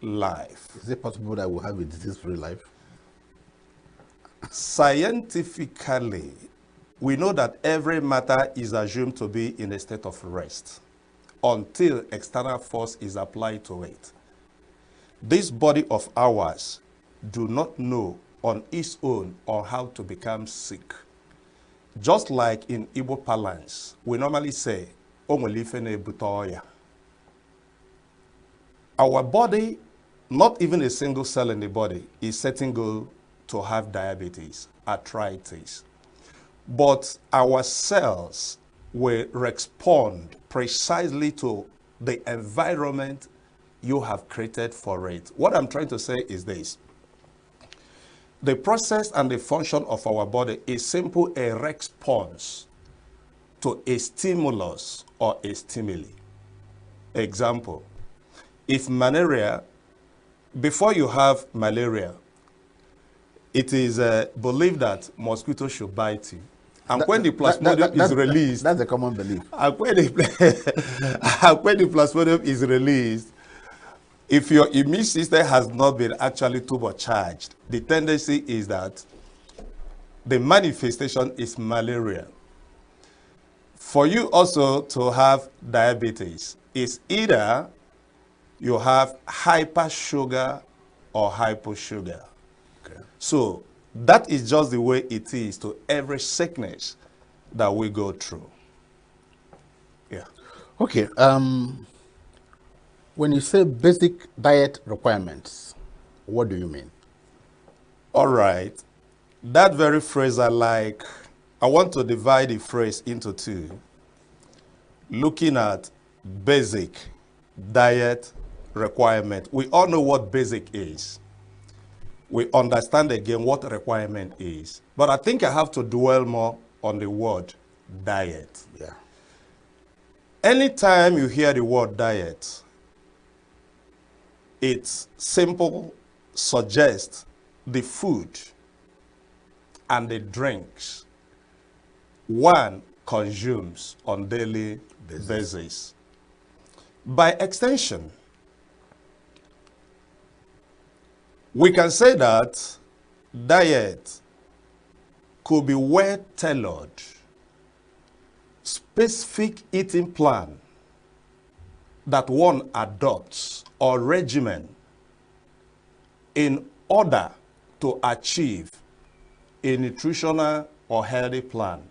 E: life.
L: Is it possible that we'll have a disease-free life?
E: Scientifically, we know that every matter is assumed to be in a state of rest until external force is applied to it. This body of ours do not know on its own on how to become sick. Just like in Igbo parlance, we normally say, our body
M: not even a single cell in the body is setting goal to have diabetes, arthritis. But our cells will respond precisely to the environment you have created for it. What I'm trying to say is this. The process and the function of our body is simple a response to a stimulus or a stimuli. Example, if malaria, before you have malaria, it is believed that mosquitoes should bite you. And when the plasmodium is released...
L: That's a common belief.
M: And when the plasmodium is released, if your immune system has not been actually turbocharged, the tendency is that the manifestation is malaria. For you also to have diabetes, is either you have hypersugar or hyposugar. Okay. So that is just the way it is to every sickness that we go through. Yeah.
L: Okay. When you say basic diet requirements, what do you mean?
M: All right. That very phrase I like. I want to divide the phrase into two. Looking at basic diet requirement. We all know what basic is. We understand again what requirement is. But I think I have to dwell more on the word diet.
L: Yeah.
M: Anytime you hear the word diet, it's simple, suggests the food and the drinks one consumes on daily basis. By extension, we can say that diet could be well tailored, specific eating plan that one adopts or regimen in order to achieve a nutritional or healthy plan.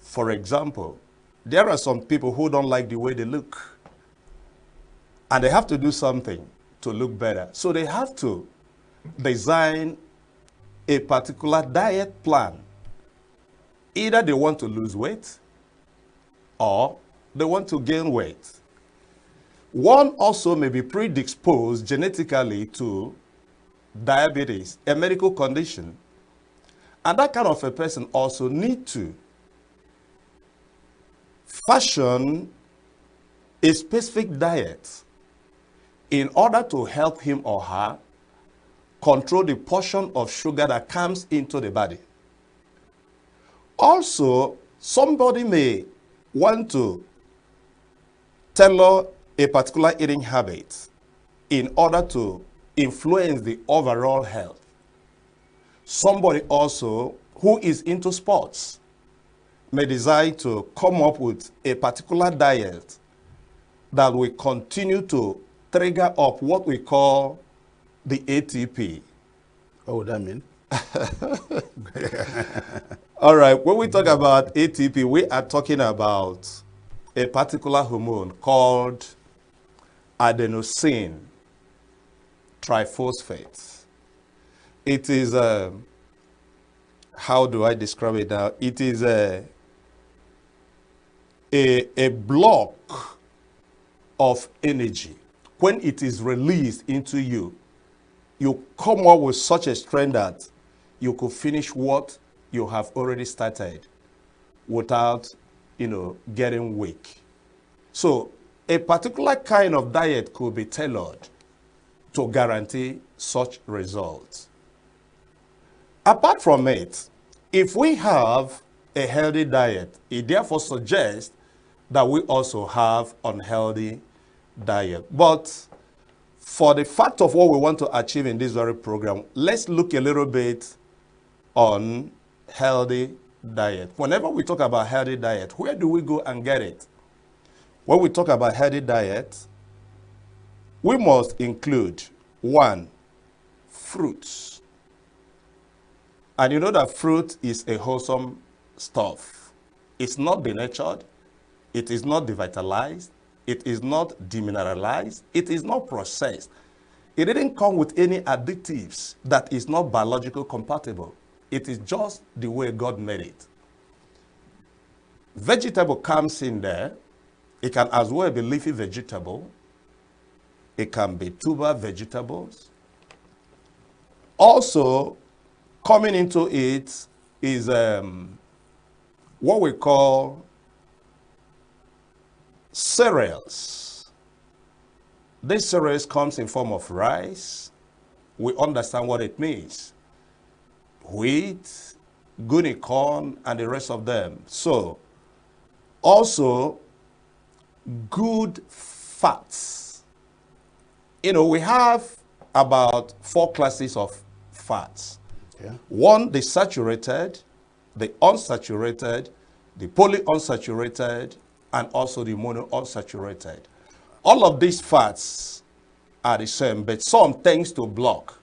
M: For example, there are some people who don't like the way they look, and they have to do something to look better. So they have to design a particular diet plan. Either they want to lose weight or they want to gain weight. One also may be predisposed genetically to diabetes, a medical condition. And that kind of a person also need to fashion a specific diet in order to help him or her control the portion of sugar that comes into the body. Also, somebody may want to tailor a particular eating habit in order to influence the overall health. Somebody also who is into sports may decide to come up with a particular diet that will continue to trigger up what we call the ATP.
L: What would that mean?
M: All right, when we talk about ATP, we are talking about a particular hormone called adenosine triphosphate. It is how do I describe it now? It is a block of energy. When it is released into you, you come up with such a strength that you could finish what you have already started without, getting weak. So a particular kind of diet could be tailored to guarantee such results. Apart from it, if we have a healthy diet, it therefore suggests that we also have unhealthy diet. But for the fact of what we want to achieve in this very program, let's look a little bit on healthy diet. Whenever we talk about healthy diet, where do we go and get it? When we talk about healthy diet, we must include 1, fruits. And you know that fruit is a wholesome stuff. It's not denatured, it is not devitalized, it is not demineralized, it is not processed. It didn't come with any additives that is not biological compatible. It is just the way God made it. Vegetable comes in there. It can as well be leafy vegetable. It can be tuber vegetables. Also, coming into it is what we call cereals. This cereals comes in form of rice. We understand what it means. Wheat, guinea corn, and the rest of them. So, also, good fats. You know, we have about 4 classes of fats. Yeah. One, the saturated, the unsaturated, the polyunsaturated, and also the monounsaturated. All of these fats are the same, but some tends to block,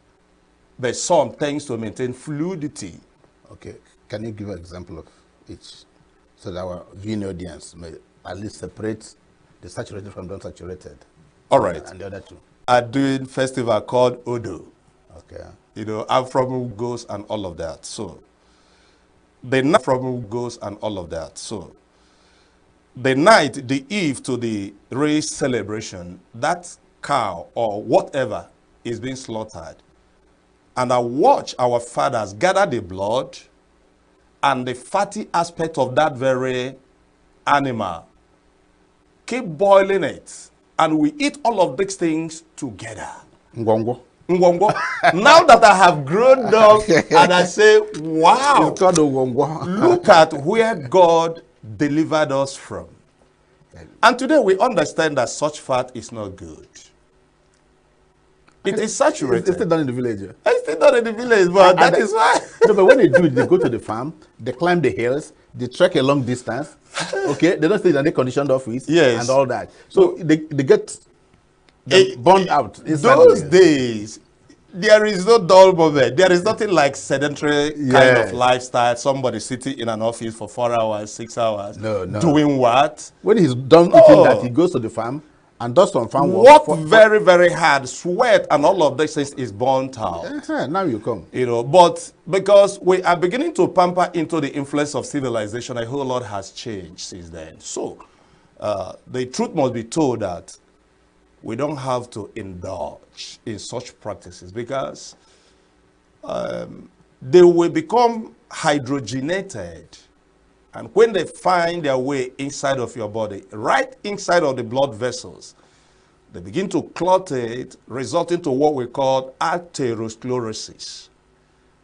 M: but some tends to maintain fluidity.
L: Okay, can you give an example of each so that our viewing audience may at least separate the saturated from the unsaturated?
M: All right.
L: And the other two.
M: Are doing festival called Odo.
L: Okay.
M: You know, I'm from goes and all of that. So the night from goes and all of that. So the night, the eve to the race celebration, that cow or whatever is being slaughtered. And I watch our fathers gather the blood and the fatty aspect of that very animal, keep boiling it, and we eat all of these things together.
L: Ngongo.
M: Ngongo. Now that I have grown up and I say, wow,
L: it's called Ngongo.
M: Look at where God delivered us from. And today we understand that such fat is not good. It is saturated.
L: It's still done in the village.
M: It's still done in the village, but that is why.
L: No, but when they do it, they go to the farm, they climb the hills, they trek a long distance. Okay, they don't stay in any conditioned office.
M: Yes.
L: And all that. So they get burned out.
M: Those days, there is no dull moment. There is nothing like sedentary kind of lifestyle. Somebody sitting in an office for 4 hours, 6 hours.
L: No.
M: Doing what?
L: When he's done eating that, he goes to the farm and does some farm work.
M: Work very, very hard, sweat, and all of these things is burnt out.
L: Now you come.
M: You know, but because we are beginning to pamper into the influence of civilization, a whole lot has changed since then. So, the truth must be told that we don't have to indulge in such practices because they will become hydrogenated. And when they find their way inside of your body, right inside of the blood vessels, they begin to clot it, resulting to what we call atherosclerosis.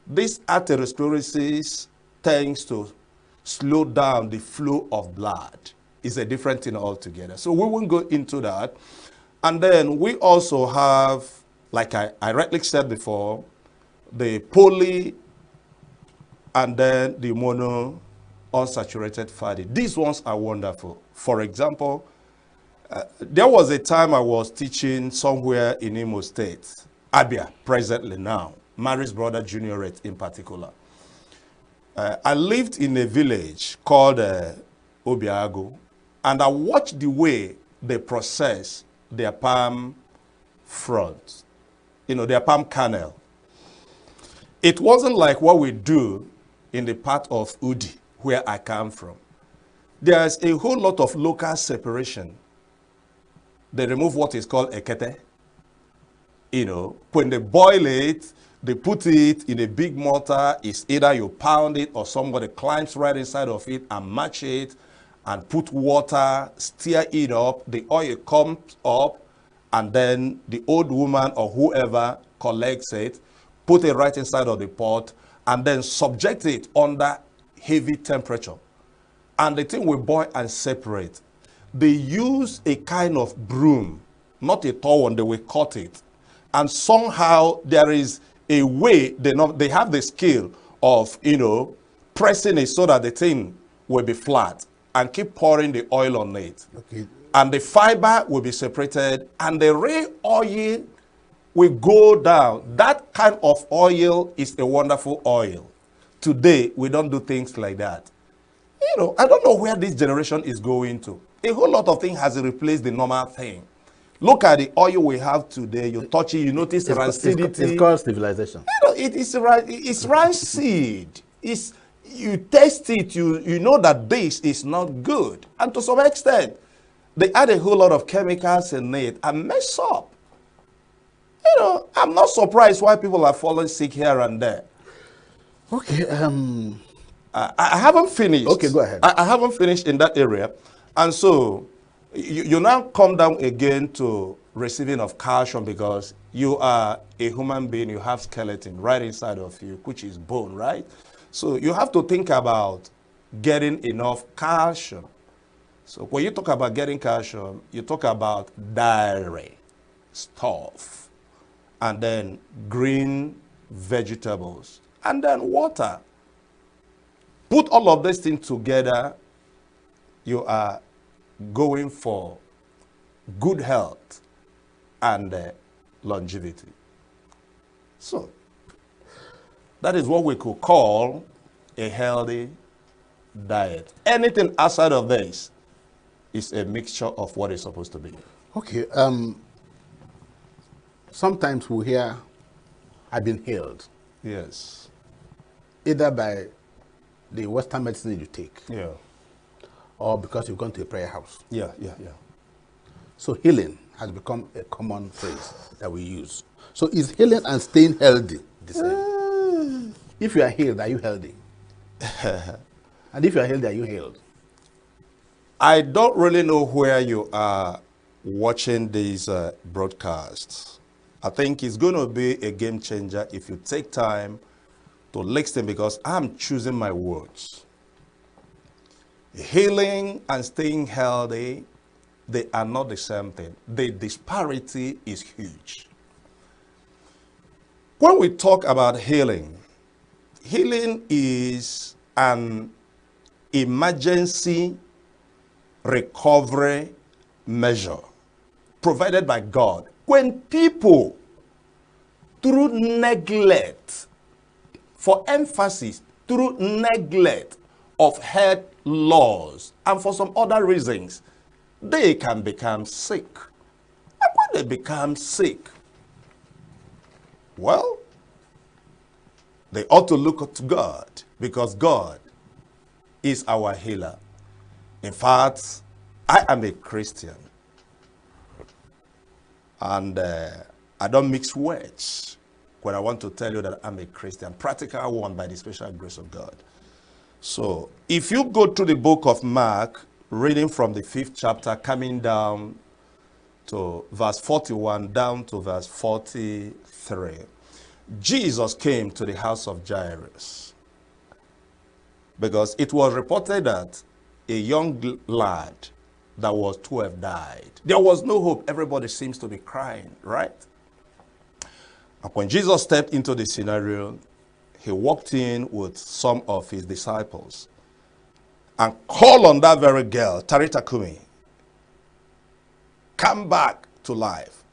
M: This atherosclerosis tends to slow down the flow of blood. It's a different thing altogether. So we won't go into that. And then we also have, like I rightly said before, the poly and then the mono unsaturated fatty. These ones are wonderful. For example, there was a time I was teaching somewhere in Imo State, Abia, presently now, Mary's brother juniorate in particular. I lived in a village called Obiago, and I watched the way they process their palm front, their palm kernel. It wasn't like what we do in the part of Udi, where I come from. There's a whole lot of local separation. They remove what is called ekete. When they boil it, they put it in a big mortar. It's either you pound it or somebody climbs right inside of it and match it and put water, stir it up. The oil comes up, and then the old woman or whoever collects it, put it right inside of the pot, and then subject it under heavy temperature. And the thing will boil and separate. They use a kind of broom, not a tall one, they will cut it. And somehow there is a way, they have the skill of, pressing it so that the thing will be flat and keep pouring the oil on it.
L: Okay.
M: And the fiber will be separated and the raw oil will go down. That kind of oil is a wonderful oil. Today, we don't do things like that. I don't know where this generation is going to. A whole lot of things has replaced the normal thing. Look at the oil we have today. You touch it, you notice rancidity.
L: It's called civilization.
M: You know, it's rancid. You taste it, you know that this is not good. And to some extent, they add a whole lot of chemicals in it and mess up. You know, I'm not surprised why people are falling sick here and there.
L: Okay.
M: I haven't finished.
L: Okay, go ahead.
M: I haven't finished in that area. And so you now come down again to receiving of calcium because you are a human being. You have skeleton right inside of you, which is bone, right? So you have to think about getting enough calcium. So when you talk about getting calcium, you talk about dairy stuff, and then green vegetables, and then water. Put all of these things together, you are going for good health and longevity. So that is what we could call a healthy diet. Anything outside of this is a mixture of what it's supposed to be.
L: Okay. Sometimes we hear, I've been healed.
M: Yes.
L: Either by the Western medicine you take.
M: Yeah.
L: Or because you've gone to a prayer house.
M: Yeah.
L: So healing has become a common phrase that we use. So is healing and staying healthy the same? If you are healed, are you healthy? And if you are healthy, are you healed?
M: I don't really know where you are watching these broadcasts. I think it's going to be a game changer if you take time to listen, because I'm choosing my words. Healing and staying healthy, they are not the same thing. The disparity is huge. When we talk about healing, healing is an emergency recovery measure provided by God. When people, through neglect, for emphasis, through neglect of health laws and for some other reasons, they can become sick. And when they become sick, well, they ought to look up to God, because God is our healer. In fact, I am a Christian, and I don't mix words when I want to tell you that I'm a Christian, practical one by the special grace of God. So if you go to the book of Mark, reading from the 5th chapter, coming down to verse 41 down to verse 43, Jesus came to the house of Jairus because it was reported that a young lad that was 12 died. There was no hope. Everybody seems to be crying, right? And when Jesus stepped into the scenario, he walked in with some of his disciples and called on that very girl, Tarita Kumi, come back to life.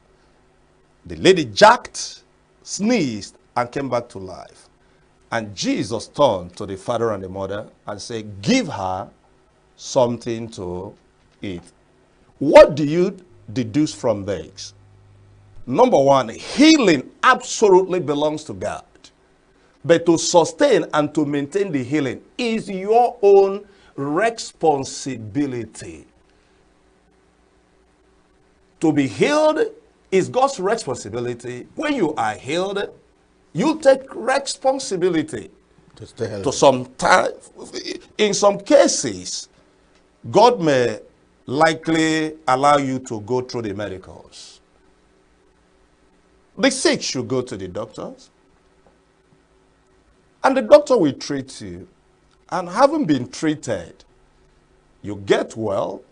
M: The lady jacked, sneezed, and came back to life. And Jesus turned to the father and the mother and said, give her something to eat. What do you deduce from this? Number one, healing absolutely belongs to God. But to sustain and to maintain the healing is your own responsibility. To be healed is God's responsibility. When you are healed, you take responsibility.
L: To stay healthy.
M: To some time, in some cases, God may likely allow you to go through the medicals. The sick should go to the doctors, and the doctor will treat you. And having been treated, you get well.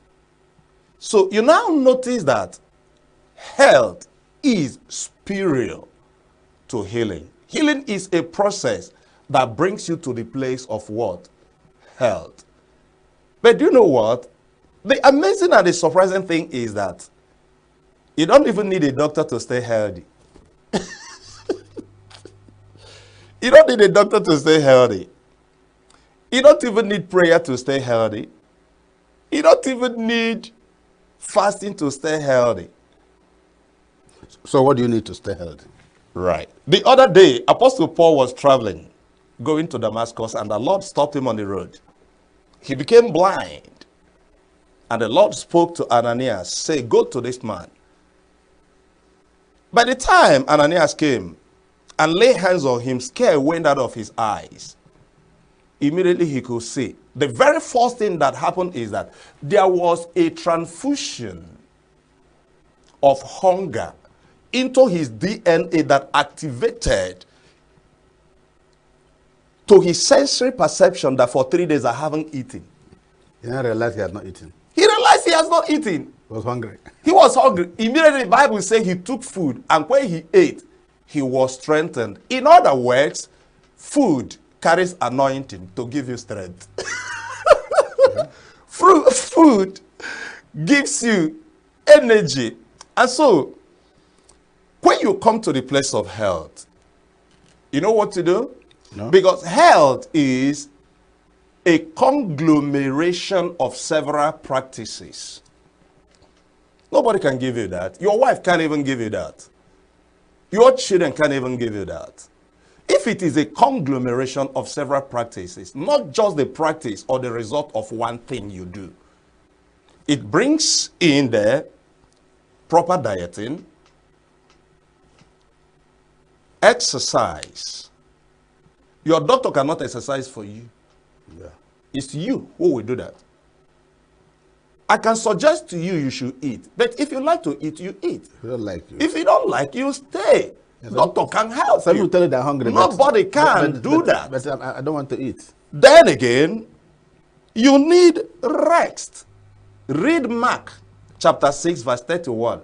M: So you now notice that health is superior to healing. Healing is a process that brings you to the place of what? Health. But do you know what? The amazing and the surprising thing is that you don't even need a doctor to stay healthy. You don't need a doctor to stay healthy. You don't even need prayer to stay healthy. You don't even need fasting to stay healthy.
L: So what do you need to stay healthy?
M: Right. The other day, Apostle Paul was traveling, going to Damascus, and the Lord stopped him on the road. He became blind. And the Lord spoke to Ananias, say, go to this man. By the time Ananias came and laid hands on him, scare went out of his eyes. Immediately he could see. The very first thing that happened is that there was a transfusion of hunger into his DNA that activated to his sensory perception that for 3 days I haven't eaten.
L: He didn't realize he had not eaten.
M: He realized he has not eaten.
L: He was hungry.
M: He was hungry. Immediately the Bible says he took food, and when he ate, he was strengthened. In other words, food carries anointing to give you strength. Food gives you energy. And so, when you come to the place of health, you know what to do?
L: No.
M: Because health is a conglomeration of several practices. Nobody can give you that. Your wife can't even give you that. Your children can't even give you that. If it is a conglomeration of several practices, not just the practice or the result of one thing you do, it brings in there proper dieting, exercise. Your doctor cannot exercise for you.
L: Yeah.
M: It's you who will do that. I can suggest to you should eat. But if you like to eat, you eat.
L: If you don't like you.
M: If you don't like, you stay.
L: Yes,
M: Doctor can help
L: some
M: you.
L: people tell you they're hungry.
M: Nobody can do that.
L: But I don't want to eat.
M: Then again, you need rest. Read Mark chapter 6 verse 31.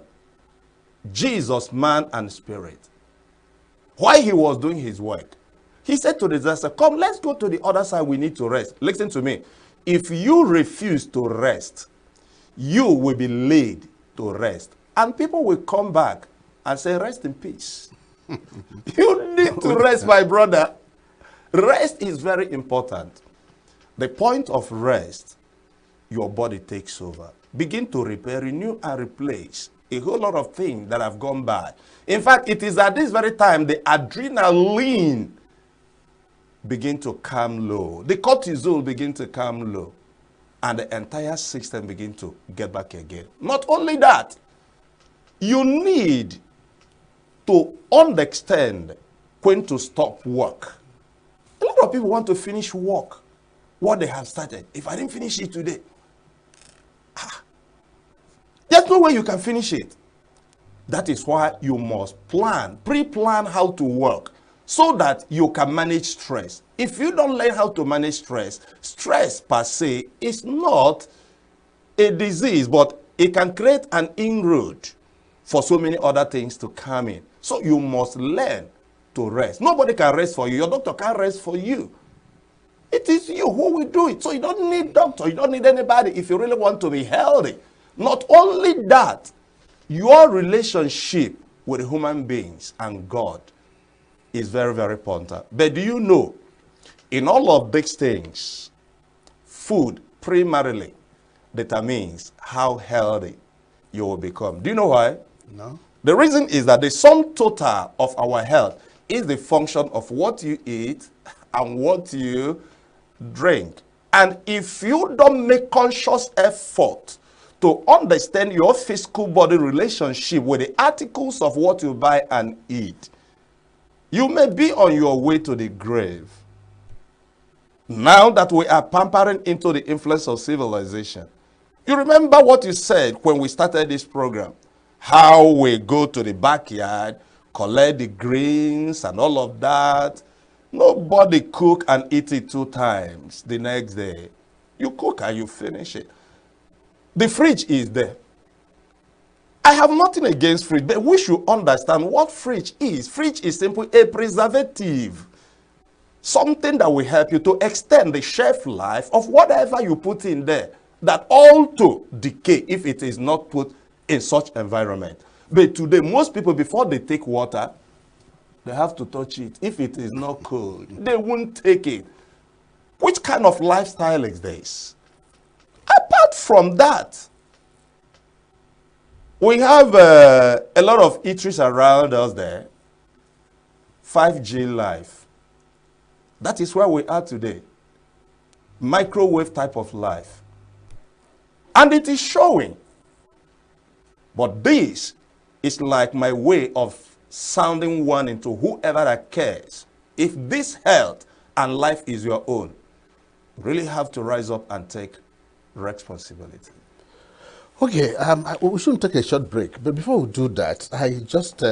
M: Jesus, man and spirit. While he was doing his work, he said to the disciples, come, let's go to the other side. We need to rest. Listen to me. If you refuse to rest, you will be laid to rest. And people will come back and say, rest in peace. You need to rest, my brother. Rest is very important. The point of rest, your body takes over. Begin to repair, renew, and replace a whole lot of things that have gone bad. In fact, it is at this very time the adrenaline begin to come low. The cortisol begin to come low. And the entire system begin to get back again. Not only that, you need to understand when to stop work. A lot of people want to finish work, what they have started. If I didn't finish it today, there's no way you can finish it. That is why you must plan, pre-plan how to work so that you can manage stress. If you don't learn how to manage stress, stress per se is not a disease, but it can create an inroad for so many other things to come in. So you must learn to rest. Nobody can rest for you. Your doctor can't rest for you. It is you who will do it. So you don't need doctor. You don't need anybody if you really want to be healthy. Not only that, your relationship with human beings and God is very, very important. But do you know, in all of these things, food primarily determines how healthy you will become. Do you know why?
L: No.
M: The reason is that the sum total of our health is the function of what you eat and what you drink. And if you don't make conscious effort to understand your physical body relationship with the articles of what you buy and eat, you may be on your way to the grave. Now that we are pampering into the influence of civilization, you remember what you said when we started this program, how we go to the backyard, collect the greens and all of that. Nobody cook and eat it 2 times the next day. You cook and you finish it. The fridge is there. I have nothing against fridge, but we should understand what fridge is. Fridge is simply a preservative. Something that will help you to extend the shelf life of whatever you put in there, that all to decay if it is not put in such environment. But today, most people, before they take water, they have to touch it. If it is not cold, they won't take it. Which kind of lifestyle is this? Apart from that, We have a lot of eateries around us there. 5G life. That is where we are today. Microwave type of life. And it is showing. But this is like my way of sounding warning to whoever that cares. If this health and life is your own, you really have to rise up and take responsibility.
L: Okay, we shouldn't take a short break, but before we do that, I just